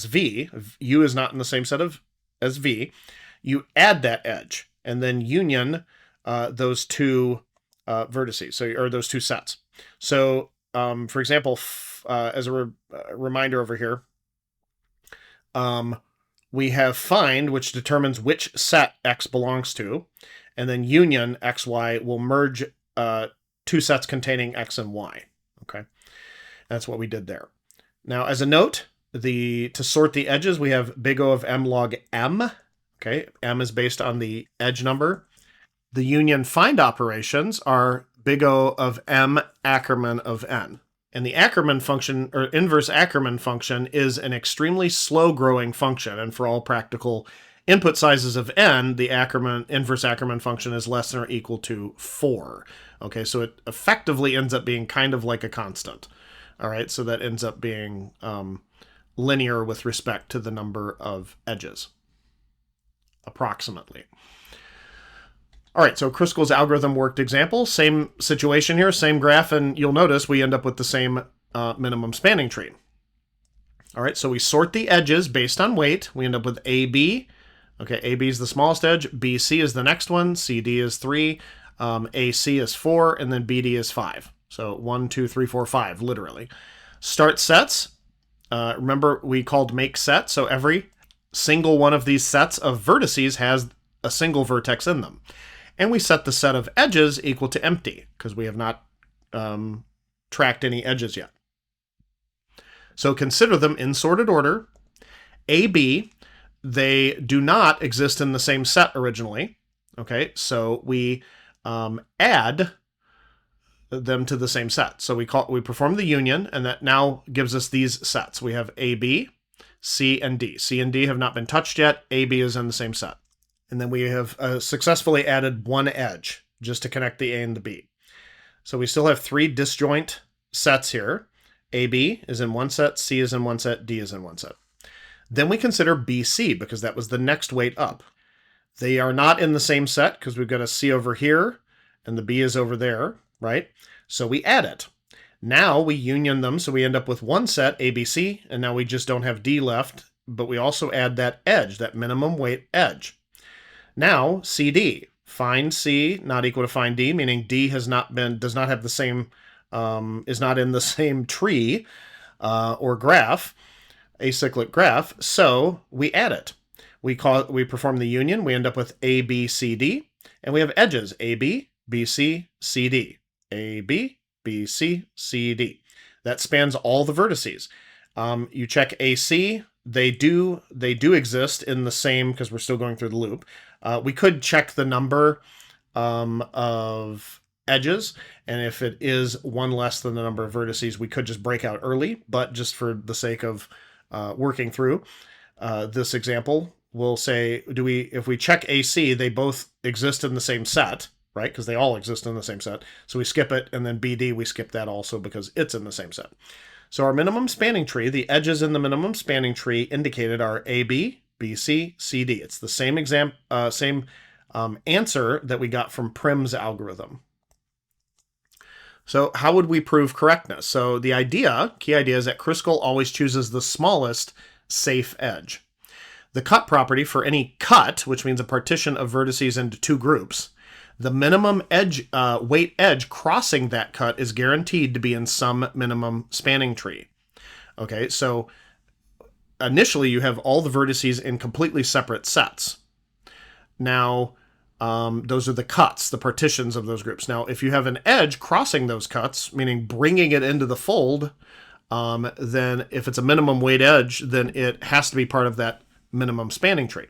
V, U is not in the same set as V, you add that edge and then union those two vertices, or those two sets. So, for example, as a reminder over here, we have find, which determines which set X belongs to, and then union XY will merge two sets containing X and Y. Okay, that's what we did there. Now, as a note, to sort the edges, we have big O of M log M. Okay, M is based on the edge number. The union find operations are big O of M Ackermann of N. And the Ackermann function, or inverse Ackermann function, is an extremely slow-growing function. And for all practical input sizes of n, the inverse Ackermann function is less than or equal to 4. Okay, so it effectively ends up being kind of like a constant. All right, so that ends up being linear with respect to the number of edges, approximately. All right, so Kruskal's algorithm worked example, same situation here, same graph, and you'll notice we end up with the same minimum spanning tree. All right, so we sort the edges based on weight. We end up with AB. Okay, AB is the smallest edge, BC is the next one, CD is 3, AC is 4, and then BD is 5. So 1, 2, 3, 4, 5, literally. Start sets. Remember, we called make set, so every single one of these sets of vertices has a single vertex in them. And we set the set of edges equal to empty, because we have not tracked any edges yet. So consider them in sorted order. AB, they do not exist in the same set originally. Okay, so we add them to the same set. So we perform the union, and that now gives us these sets. We have AB, C, and D. C and D have not been touched yet. AB is in the same set. And then we have successfully added one edge just to connect the A and the B. So we still have 3 disjoint sets here. AB is in one set, C is in one set, D is in one set. Then we consider BC, because that was the next weight up. They are not in the same set, because we've got a C over here, and the B is over there, right? So we add it. Now we union them, so we end up with one set, ABC, and now we just don't have D left, but we also add that edge, that minimum weight edge. Now, CD, find C not equal to find D, meaning D does not have the same, is not in the same tree or graph, acyclic graph, so we add it. We perform the union, we end up with A, B, C, D, and we have edges, A, B, B, C, C, D, A, B, B, C, C, D. That spans all the vertices. You check AC, they do exist in the same, because we're still going through the loop. We could check the number of edges, and if it is one less than the number of vertices, we could just break out early, but just for the sake of working through this example, we'll say, if we check AC, they both exist in the same set, right? Because they all exist in the same set. So we skip it, and then BD, we skip that also because it's in the same set. So our minimum spanning tree, the edges in the minimum spanning tree indicated are AB, BC, CD. It's the same answer that we got from Prim's algorithm. So how would we prove correctness? So the key idea is that Kruskal always chooses the smallest safe edge. The cut property for any cut, which means a partition of vertices into two groups, the minimum edge weight edge crossing that cut is guaranteed to be in some minimum spanning tree. Okay, so initially you have all the vertices in completely separate sets. Now, those are the cuts, the partitions of those groups. Now, if you have an edge crossing those cuts, meaning bringing it into the fold, then if it's a minimum weight edge, then it has to be part of that minimum spanning tree.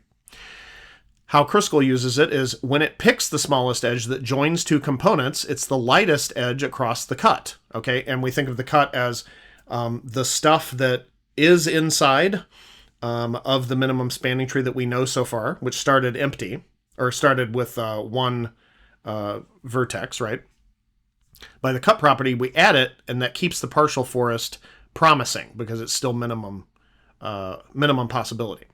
How Kruskal uses it is when it picks the smallest edge that joins two components, it's the lightest edge across the cut. Okay, and we think of the cut as the stuff that is inside of the minimum spanning tree that we know so far, which started empty, or started with one vertex, right? By the cut property, we add it, and that keeps the partial forest promising because it's still minimum possibility.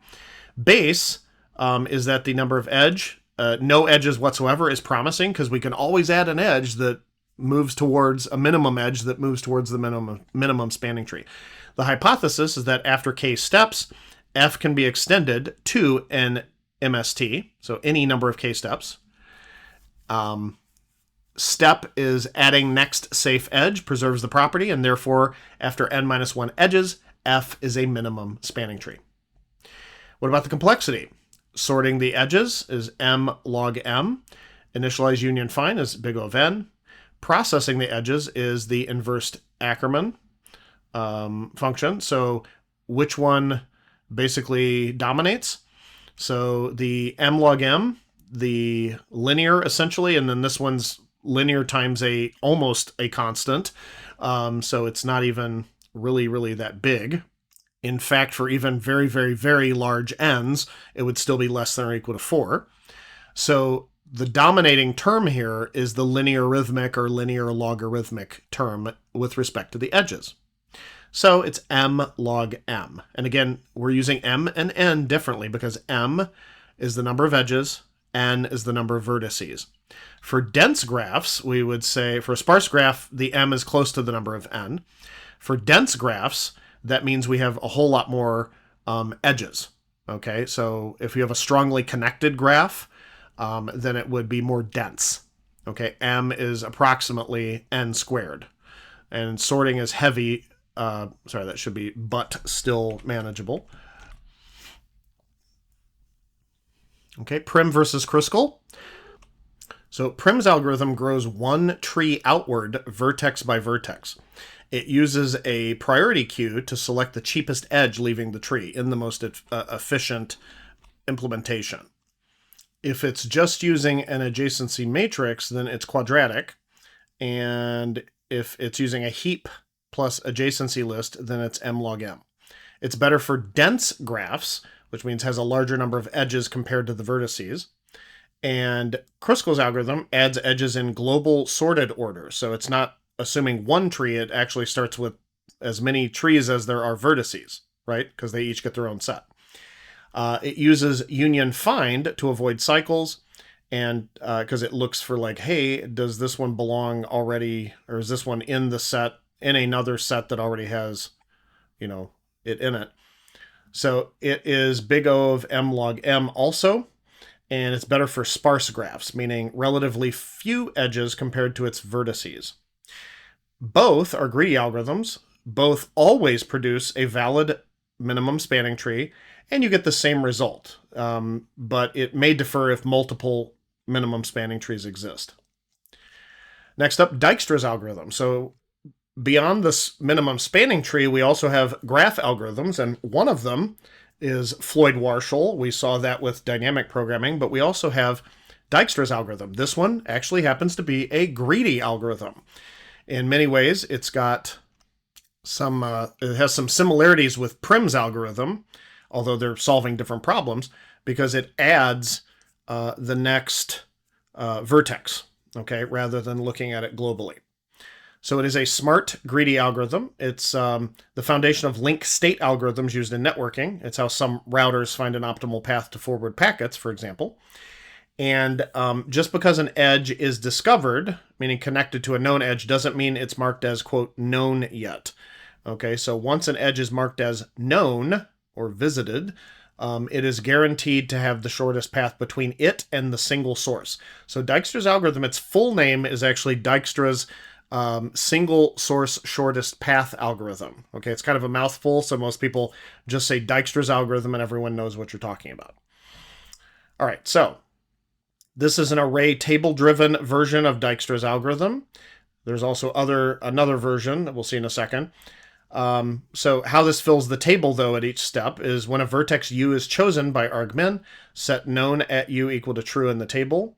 Base is that the number of edge, no edges whatsoever, is promising because we can always add an edge that moves towards a minimum edge that moves towards the minimum spanning tree. The hypothesis is that after k steps, f can be extended to an MST, so any number of k steps. Step is adding next safe edge, preserves the property, and therefore, after n-1 edges, f is a minimum spanning tree. What about the complexity? Sorting the edges is m log m. Initialize union find is big O of n. Processing the edges is the inverse Ackermann function. So which one basically dominates? So the m log m, the linear essentially, and then this one's linear times almost a constant. So it's not even really that big. In fact, for even very, very, very large n's, it would still be less than or equal to 4. So the dominating term here is the linear rhythmic or linear logarithmic term with respect to the edges. So it's m log m. And again, we're using m and n differently because m is the number of edges, n is the number of vertices. For dense graphs, we would say, for a sparse graph, the m is close to the number of n. For dense graphs, that means we have a whole lot more edges. Okay, so if you have a strongly connected graph, then it would be more dense. Okay, m is approximately n squared. And sorting is heavy. Sorry, that should be but still manageable. Okay, Prim versus Kruskal. So Prim's algorithm grows one tree outward, vertex by vertex. It uses a priority queue to select the cheapest edge leaving the tree in the most efficient implementation. If it's just using an adjacency matrix, then it's quadratic. And if it's using a heap plus adjacency list, then it's m log m. It's better for dense graphs, which means has a larger number of edges compared to the vertices. And Kruskal's algorithm adds edges in global sorted order. So it's not assuming one tree, it actually starts with as many trees as there are vertices, right? Because they each get their own set. It uses union find to avoid cycles, and because it looks for like, hey, does this one belong already, or is this one in the set, in another set that already has, it in it. So it is big O of m log m also, and it's better for sparse graphs, meaning relatively few edges compared to its vertices. Both are greedy algorithms. Both always produce a valid minimum spanning tree, and you get the same result. But it may differ if multiple minimum spanning trees exist. Next up, Dijkstra's algorithm. So beyond this minimum spanning tree, we also have graph algorithms, and one of them is Floyd-Warshall. We saw that with dynamic programming, but we also have Dijkstra's algorithm. This one actually happens to be a greedy algorithm. In many ways, it's got it has some similarities with Prim's algorithm, although they're solving different problems, because it adds the next vertex, okay, rather than looking at it globally. So it is a smart, greedy algorithm. It's the foundation of link state algorithms used in networking. It's how some routers find an optimal path to forward packets, for example. And just because an edge is discovered, meaning connected to a known edge, doesn't mean it's marked as, quote, known yet. Okay, so once an edge is marked as known or visited, it is guaranteed to have the shortest path between it and the single source. So Dijkstra's algorithm, its full name is actually Dijkstra's single source shortest path algorithm. Okay, it's kind of a mouthful, so most people just say Dijkstra's algorithm and everyone knows what you're talking about. All right, so this is an array table-driven version of Dijkstra's algorithm. There's also another version that we'll see in a second. So how this fills the table, though, at each step is when a vertex u is chosen by argmin, set known at u equal to true in the table.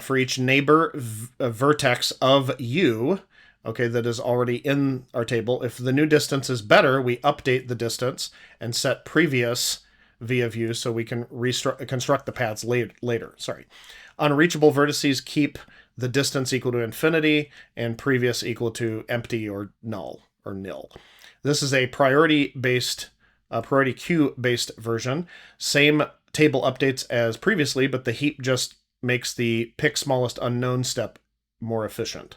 For each neighbor vertex of u, okay, that is already in our table, if the new distance is better, we update the distance and set previous v of u so we can construct the paths later. Sorry. Unreachable vertices keep the distance equal to infinity and previous equal to empty or null or nil. This is a priority queue-based version. Same table updates as previously, but the heap just makes the pick smallest unknown step more efficient.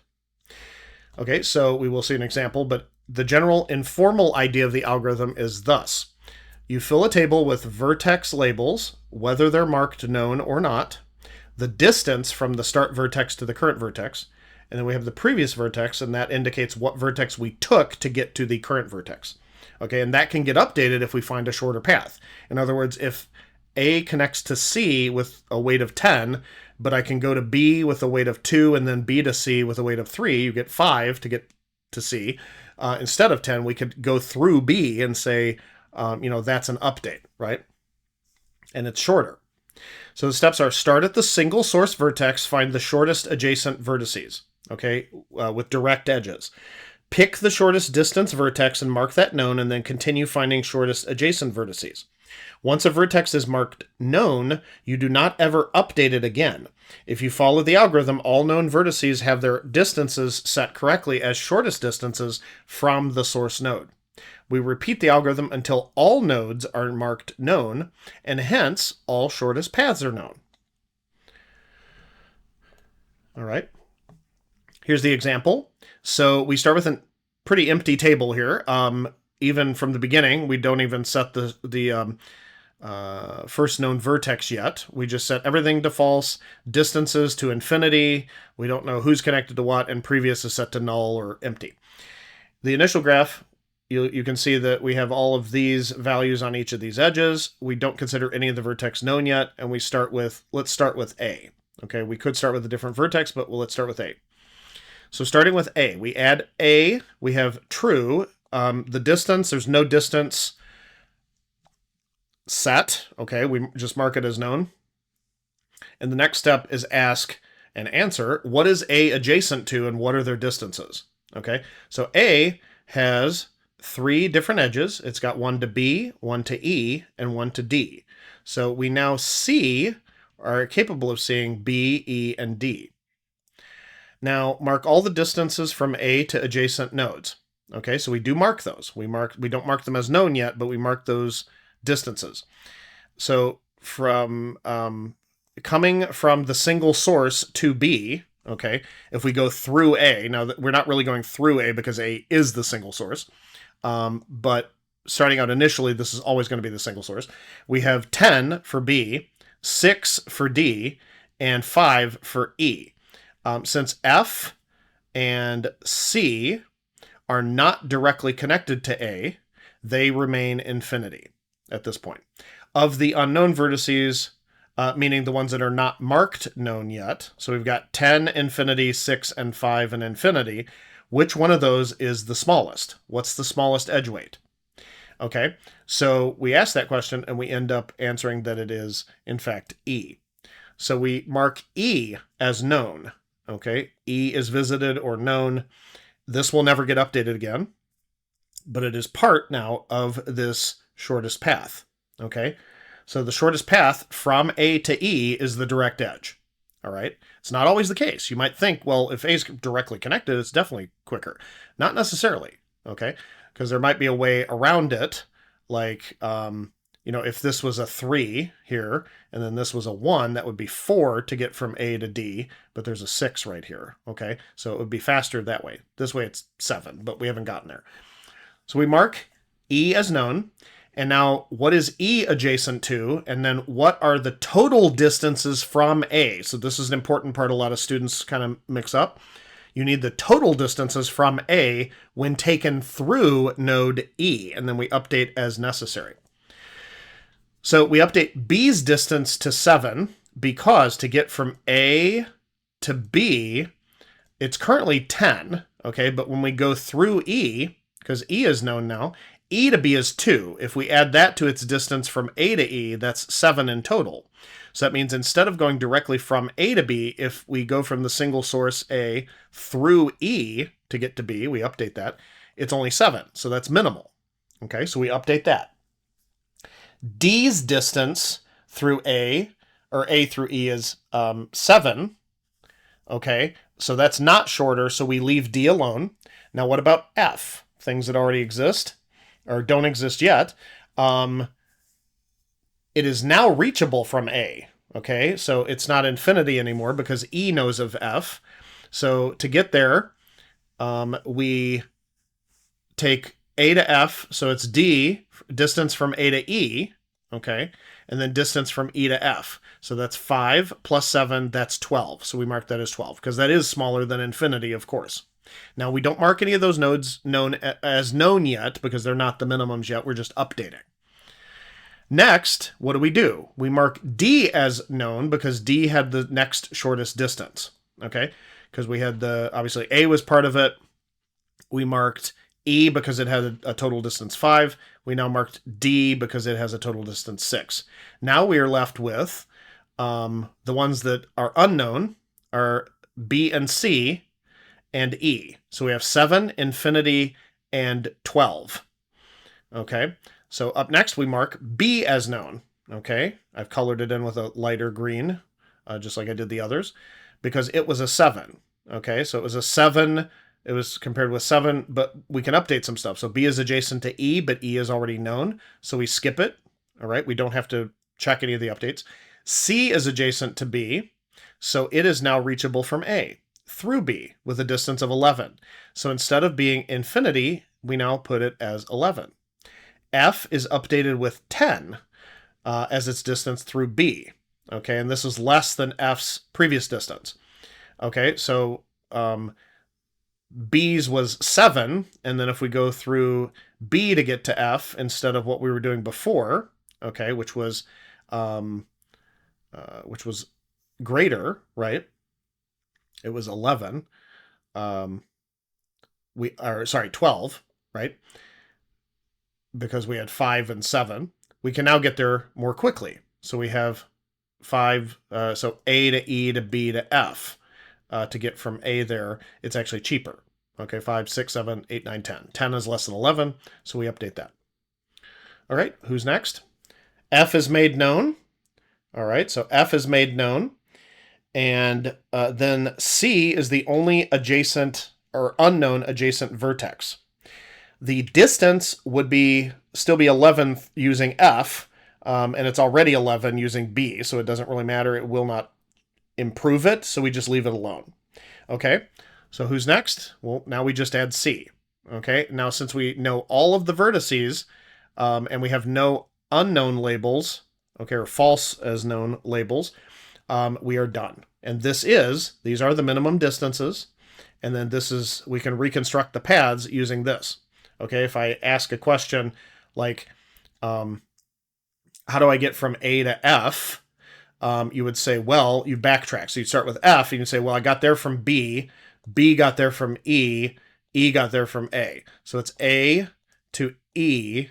Okay, so we will see an example, but the general informal idea of the algorithm is thus. You fill a table with vertex labels, whether they're marked known or not, the distance from the start vertex to the current vertex, and then we have the previous vertex, and that indicates what vertex we took to get to the current vertex. Okay, and that can get updated if we find a shorter path. In other words, if A connects to C with a weight of 10, but I can go to B with a weight of 2 and then B to C with a weight of 3, you get 5 to get to C. Instead of 10, we could go through B and say, that's an update, right? And it's shorter. So the steps are start at the single source vertex, find the shortest adjacent vertices, okay, with direct edges. Pick the shortest distance vertex and mark that known, and then continue finding shortest adjacent vertices. Once a vertex is marked known, you do not ever update it again. If you follow the algorithm, all known vertices have their distances set correctly as shortest distances from the source node. We repeat the algorithm until all nodes are marked known, and hence all shortest paths are known. All right. Here's the example. So we start with a pretty empty table here. Even from the beginning, we don't even set the first known vertex yet. We just set everything to false, distances to infinity. We don't know who's connected to what, and previous is set to null or empty. The initial graph, you can see that we have all of these values on each of these edges. We don't consider any of the vertex known yet, and let's start with A. Okay, we could start with a different vertex, but let's start with A. So starting with A, we add A, we have true. The distance, there's no distance set. Okay, we just mark it as known. And the next step is ask and answer, what is A adjacent to and what are their distances? Okay, so A has 3 different edges. It's got one to B, one to E, and one to D. So we now are capable of seeing B, E, and D. Now mark all the distances from A to adjacent nodes. Okay, so we do mark those. We don't mark them as known yet, but we mark those distances. So from coming from the single source to B, okay, if we go through A, now we're not really going through A because A is the single source, but starting out initially, this is always going to be the single source. We have 10 for B, 6 for D, and 5 for E. Since F and C are not directly connected to A, they remain infinity at this point. Of the unknown vertices, meaning the ones that are not marked known yet, so we've got 10, infinity, 6, and 5, and infinity, which one of those is the smallest? What's the smallest edge weight? Okay, so we ask that question and we end up answering that it is, in fact, E. So we mark E as known. Okay, E is visited or known. This will never get updated again, but it is part now of this shortest path. Okay, so the shortest path from A to E is the direct edge. All right, it's not always the case. You might think, well, if A is directly connected, it's definitely quicker. Not necessarily, okay, because there might be a way around it, like, if this was a 3 here, and then this was a 1, that would be 4 to get from A to D, but there's a 6 right here, okay? So it would be faster that way. This way it's 7, but we haven't gotten there. So we mark E as known, And now, what is E adjacent to? And then what are the total distances from A? So this is an important part a lot of students kind of mix up. You need the total distances from A when taken through node E, and then we update as necessary. So we update B's distance to 7 because to get from A to B, it's currently 10, okay? But when we go through E, because E is known now, E to B is 2. If we add that to its distance from A to E, that's 7 in total. So that means instead of going directly from A to B, if we go from the single source A through E to get to B, we update that, it's only 7. So that's minimal. Okay, so we update that. D's distance through A, or A through E, is 7. Okay, so that's not shorter, so we leave D alone. Now what about F? Things that already exist, or don't exist yet. It is now reachable from A. Okay, so it's not infinity anymore because E knows of F. So to get there, we take A to F, so it's D, distance from A to E, okay, and then distance from E to F. So that's 5 plus 7, that's 12. So we mark that as 12, because that is smaller than infinity, of course. Now, we don't mark any of those nodes known yet, because they're not the minimums yet. We're just updating. Next, what do? We mark D as known, because D had the next shortest distance, okay? Because we had obviously A was part of it. We marked E because it had a total distance 5. We now marked D because it has a total distance 6. Now we are left with the ones that are unknown are B and C and E. So we have 7, infinity, and 12. Okay, so up next we mark B as known. Okay, I've colored it in with a lighter green, just like I did the others, because it was a 7. Okay, so it was a 7. It was compared with 7, but we can update some stuff. So B is adjacent to E, but E is already known, so we skip it. All right, we don't have to check any of the updates. C is adjacent to B, so it is now reachable from A through B with a distance of 11. So instead of being infinity, we now put it as 11. F is updated with 10 as its distance through B. Okay, and this is less than F's previous distance. Okay, so B's was 7, and then if we go through B to get to F instead of what we were doing before, okay, which was greater, right? It was 11. 12, right? Because we had 5 and 7. We can now get there more quickly. So we have 5, so A to E to B to F. To get from A there, it's actually cheaper. Okay, 5, 6, 7, 8, 9, 10. 10 is less than 11, so we update that. All right, who's next? F is made known. All right, so F is made known. And then C is the only adjacent or unknown adjacent vertex. The distance would still be 11 using F, and it's already 11 using B, so it doesn't really matter. It will not improve it, so we just leave it alone. Okay, so who's next? Well, now we just add C. Okay, now since we know all of the vertices, and we have no unknown labels, okay, or false as known labels, we are done. And these are the minimum distances, and then we can reconstruct the paths using this. Okay, if I ask a question like, how do I get from A to F? You would say, well, you backtrack. So you'd start with F, and you say, well, I got there from B, B got there from E, E got there from A. So it's A to E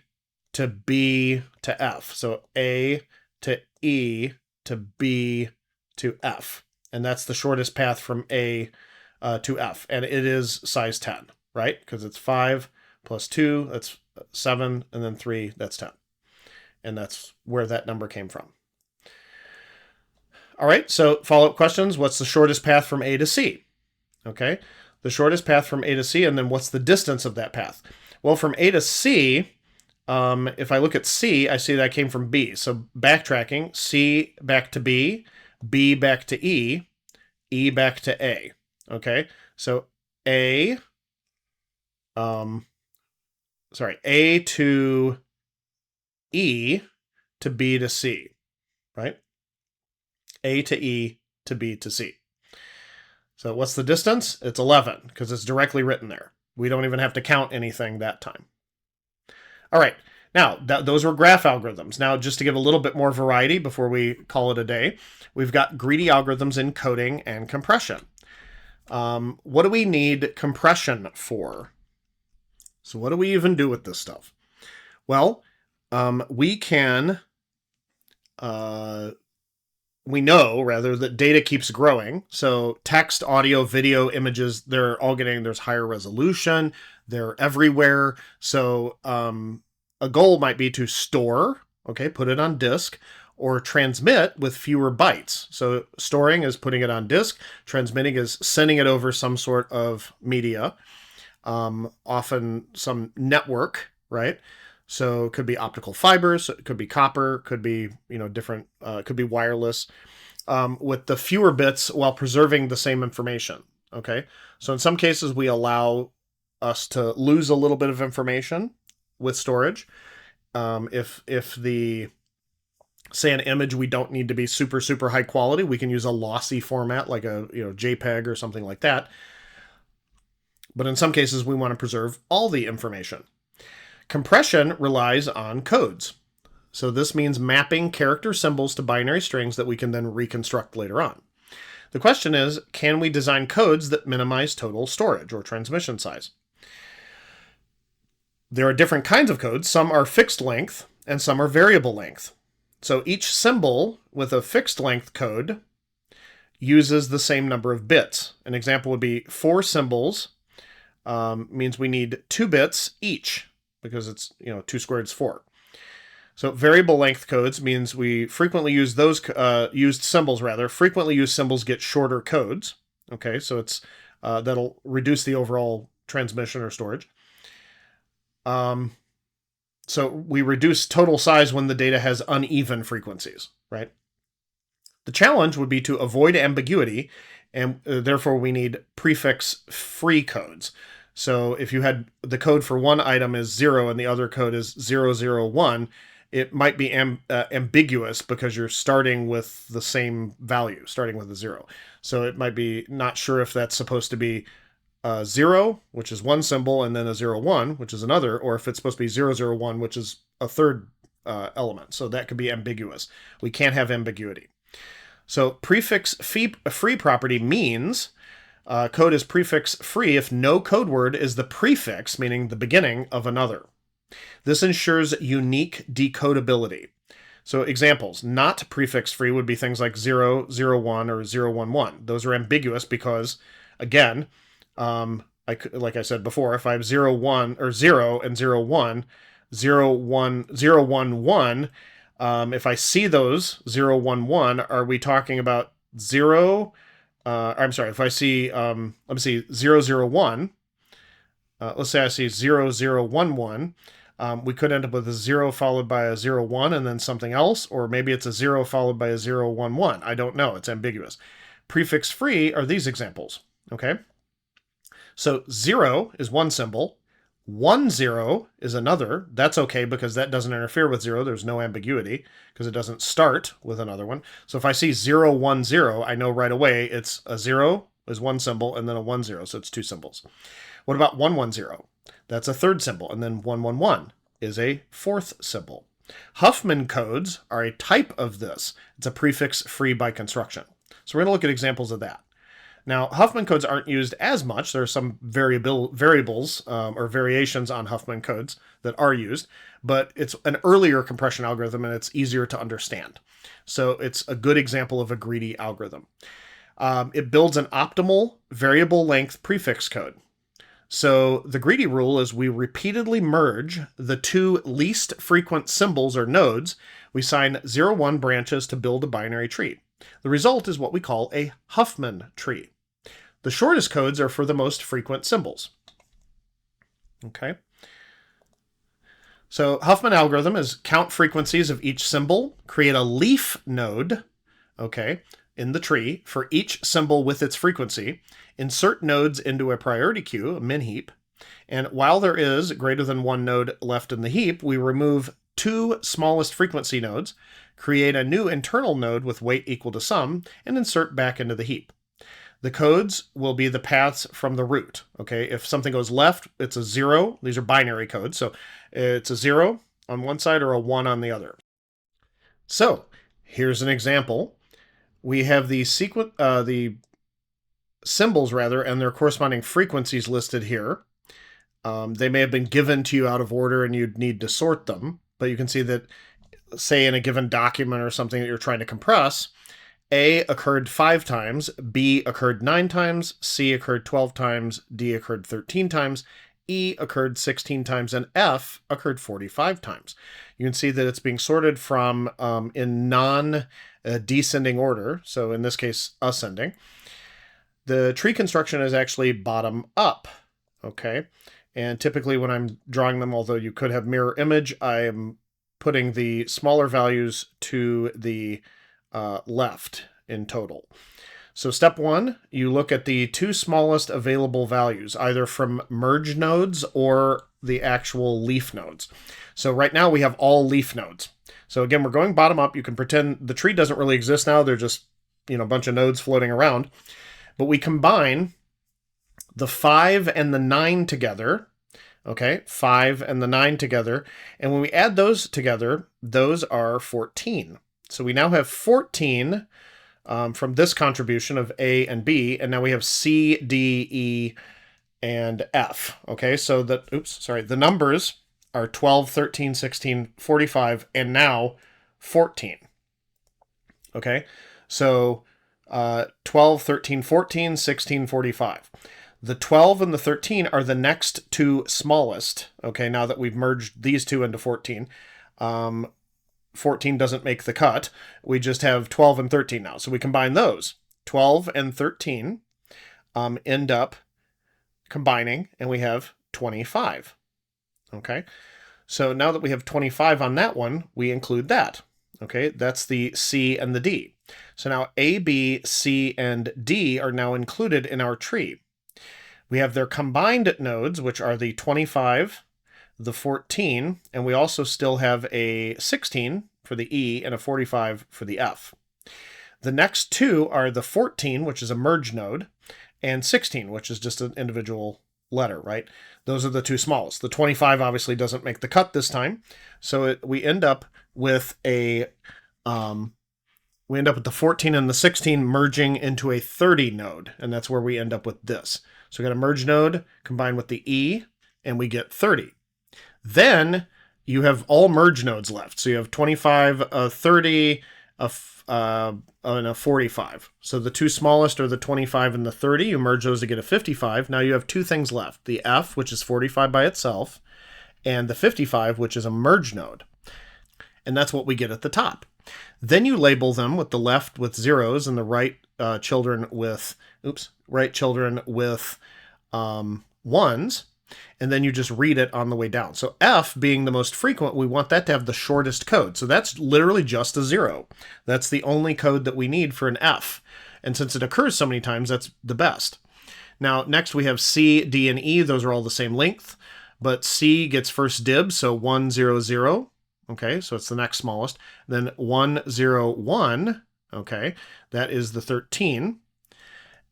to B to F. So A to E to B to F. And that's the shortest path from A to F. And it is size 10, right? Because it's 5 plus 2, that's 7, and then 3, that's 10. And that's where that number came from. All right, so follow-up questions. What's the shortest path from A to C? Okay, the shortest path from A to C, and then what's the distance of that path? Well, from A to C, if I look at C, I see that I came from B. So backtracking, C back to B, B back to E, E back to A. Okay, so A to E to B to C, right? A to E to B to C. So what's the distance? It's 11, because it's directly written there. We don't even have to count anything that time. All right, now those were graph algorithms. Now, just to give a little bit more variety before we call it a day, we've got greedy algorithms, encoding, and compression. What do we need compression for? So what do we even do with this stuff? Well, we know that data keeps growing. So text, audio, video, images, there's higher resolution. They're everywhere. So a goal might be to store, put it on disk, or transmit with fewer bytes. So storing is putting it on disk. Transmitting is sending it over some sort of media, often some network, right? So it could be optical fibers, it could be copper, could be different, could be wireless, with the fewer bits while preserving the same information. Okay, so in some cases we allow us to lose a little bit of information with storage. If the say an image we don't need to be super high quality, we can use a lossy format like a JPEG or something like that. But in some cases we want to preserve all the information. Compression relies on codes. So this means mapping character symbols to binary strings that we can then reconstruct later on. The question is, can we design codes that minimize total storage or transmission size? There are different kinds of codes. Some are fixed length and some are variable length. So each symbol with a fixed length code uses the same number of bits. An example would be 4 symbols means we need 2 bits each, because it's 2 squared is 4. So variable length codes means we frequently use those frequently used symbols get shorter codes. Okay, so it's that'll reduce the overall transmission or storage. So we reduce total size when the data has uneven frequencies, right? The challenge would be to avoid ambiguity, and therefore we need prefix-free codes. So if you had the code for one item is 0 and the other code is 001, it might be ambiguous because you're starting with the same value, starting with a 0. So it might be not sure if that's supposed to be 0, which is one symbol, and then a 01, which is another, or if it's supposed to be 001, which is a third element. So that could be ambiguous. We can't have ambiguity. So prefix-free property means code is prefix-free if no code word is the prefix, meaning the beginning of another. This ensures unique decodability. So examples, not prefix-free would be things like 001 or 011. Those are ambiguous because, again, like I said before, if I have 01 or 0 and 01, 011, if I see those 011, are we talking about 0? I'm sorry, if I see, let me see, 001, let's say I see 0011, we could end up with a 0 followed by a 01 and then something else, or maybe it's a 0 followed by a 011. I don't know. It's ambiguous. Prefix-free are these examples, okay? So 0 is one symbol. 10 is another. That's okay because that doesn't interfere with 0. There's no ambiguity because it doesn't start with another one. So if I see 010, I know right away it's a 0 is one symbol and then a 10, so it's 2 symbols. What about 110? That's a third symbol, and then 111 is a fourth symbol. Huffman codes are a type of this. It's a prefix-free by construction. So we're going to look at examples of that. Now, Huffman codes aren't used as much. There are some variables or variations on Huffman codes that are used, but it's an earlier compression algorithm and it's easier to understand. So it's a good example of a greedy algorithm. It builds an optimal variable length prefix code. So the greedy rule is we repeatedly merge the 2 least frequent symbols or nodes. We assign 0-1 branches to build a binary tree. The result is what we call a Huffman tree. The shortest codes are for the most frequent symbols. Okay. So Huffman algorithm is count frequencies of each symbol, create a leaf node, okay, in the tree for each symbol with its frequency, insert nodes into a priority queue, a min heap, and while there is greater than one node left in the heap, we remove two smallest frequency nodes, create a new internal node with weight equal to sum, and insert back into the heap. The codes will be the paths from the root. Okay, if something goes left, it's a 0. These are binary codes, so it's a 0 on one side or a 1 on the other. So here's an example. We have the symbols rather, and their corresponding frequencies listed here. They may have been given to you out of order and you'd need to sort them, but you can see that, say in a given document or something that you're trying to compress, A occurred 5 times, B occurred 9 times, C occurred 12 times, D occurred 13 times, E occurred 16 times, and F occurred 45 times. You can see that it's being sorted from in non-descending order, so in this case, ascending. The tree construction is actually bottom up, okay? And typically when I'm drawing them, although you could have mirror image, I am putting the smaller values to the left in total. So step 1, you look at the two smallest available values, either from merge nodes or the actual leaf nodes. So right now we have all leaf nodes. So again, we're going bottom up. You can pretend the tree doesn't really exist now. They're just, a bunch of nodes floating around. But we combine the 5 and the 9 together, okay? 5 and the 9 together. And when we add those together, those are 14. So we now have 14 from this contribution of A and B, and now we have C, D, E, and F, okay? So the numbers are 12, 13, 16, 45, and now 14, okay? So 12, 13, 14, 16, 45. The 12 and the 13 are the next two smallest, okay, now that we've merged these two into 14. 14 doesn't make the cut. We just have 12 and 13 now. So we combine those. 12 and 13 end up combining, and we have 25, okay? So now that we have 25 on that one, we include that, okay? That's the C and the D. So now A, B, C, and D are now included in our tree. We have their combined nodes, which are the 25, the 14, and we also still have a 16 for the E and a 45 for the F. The next two are the 14, which is a merge node, and 16, which is just an individual letter, right? Those are the two smallest. The 25 obviously doesn't make the cut this time, so we end up with the 14 and the 16 merging into a 30 node, and that's where we end up with this. So we got a merge node combined with the E, and we get 30. Then you have all merge nodes left. So you have 25, a 30, and a 45. So the two smallest are the 25 and the 30. You merge those to get a 55. Now you have two things left. The F, which is 45 by itself, and the 55, which is a merge node. And that's what we get at the top. Then you label them with the left with zeros and the right children with ones, and then you just read it on the way down. So F being the most frequent, we want that to have the shortest code. So that's literally just a 0. That's the only code that we need for an F. And since it occurs so many times, that's the best. Now, next we have C, D, and E. Those are all the same length, but C gets first dibs, so 1, 0, 0. Okay, so it's the next smallest. Then 1, 0, 1. Okay, that is the 13.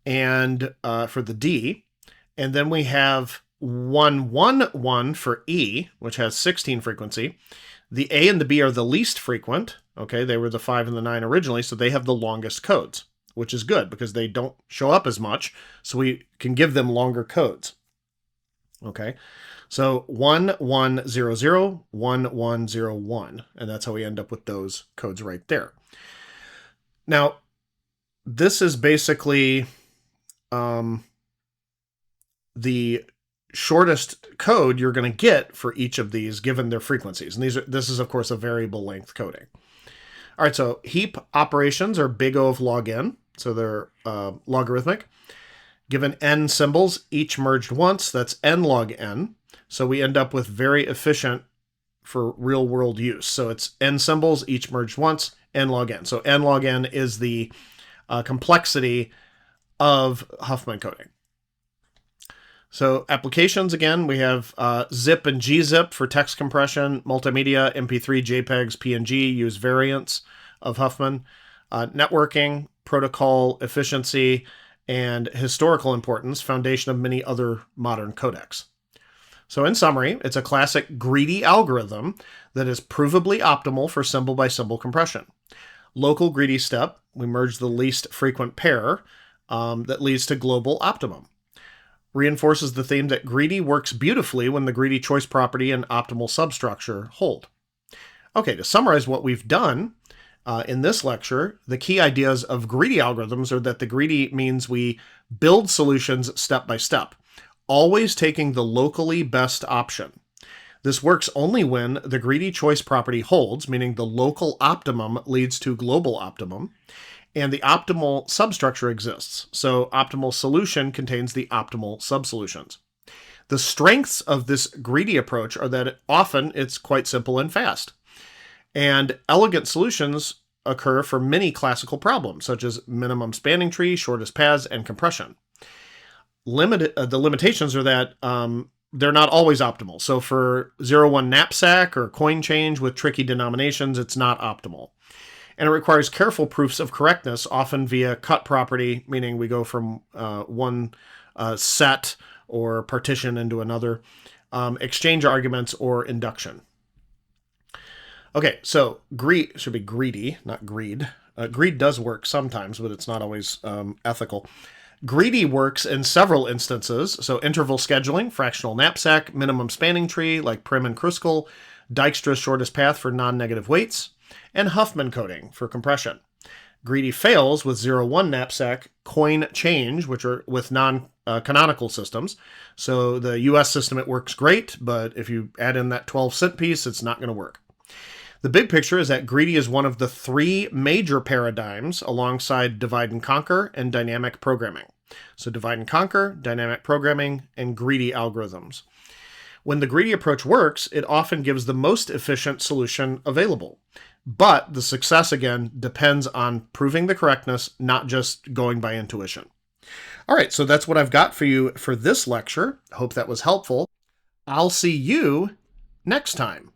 And for the D. And then we have 1, 1, 1 for E, which has 16 frequency. The A and the B are the least frequent. Okay, they were the 5 and the 9 originally, so they have the longest codes, which is good because they don't show up as much, so we can give them longer codes. Okay, so 1, 1, 0, 0, 1, 1, 0, 1, and that's how we end up with those codes right there. Now, this is basically the shortest code you're going to get for each of these given their frequencies. And this is, of course, a variable length coding. All right, so heap operations are big O of log n, so they're logarithmic. Given n symbols, each merged once, that's n log n. So we end up with very efficient for real-world use. So it's n symbols, each merged once, n log n. So n log n is the complexity of Huffman encoding. So applications, again, we have zip and gzip for text compression, multimedia, MP3, JPEGs, PNG, use variants of Huffman, networking, protocol efficiency, and historical importance, foundation of many other modern codecs. So in summary, it's a classic greedy algorithm that is provably optimal for symbol-by-symbol compression. Local greedy step, we merge the least frequent pair that leads to global optimum. Reinforces the theme that greedy works beautifully when the greedy choice property and optimal substructure hold. Okay, to summarize what we've done in this lecture, the key ideas of greedy algorithms are that the greedy means we build solutions step by step, always taking the locally best option. This works only when the greedy choice property holds, meaning the local optimum leads to global optimum, and the optimal substructure exists. So optimal solution contains the optimal subsolutions. The strengths of this greedy approach are that often it's quite simple and fast. And elegant solutions occur for many classical problems, such as minimum spanning tree, shortest paths, and compression. The limitations are that they're not always optimal. So for 0-1 knapsack or coin change with tricky denominations, it's not optimal. And it requires careful proofs of correctness, often via cut property, meaning we go from one set or partition into another, exchange arguments, or induction. Okay, so greed should be greedy, not greed. Greed does work sometimes, but it's not always ethical. Greedy works in several instances, so interval scheduling, fractional knapsack, minimum spanning tree like Prim and Kruskal, Dijkstra's shortest path for non-negative weights, and Huffman coding for compression. Greedy fails with 0-1 knapsack, coin change, which are with non-canonical systems. So the US system, it works great, but if you add in that 12-cent piece, it's not going to work. The big picture is that greedy is one of the three major paradigms alongside divide and conquer and dynamic programming. So divide and conquer, dynamic programming, and greedy algorithms. When the greedy approach works, it often gives the most efficient solution available. But the success, again, depends on proving the correctness, not just going by intuition. All right, so that's what I've got for you for this lecture. Hope that was helpful. I'll see you next time.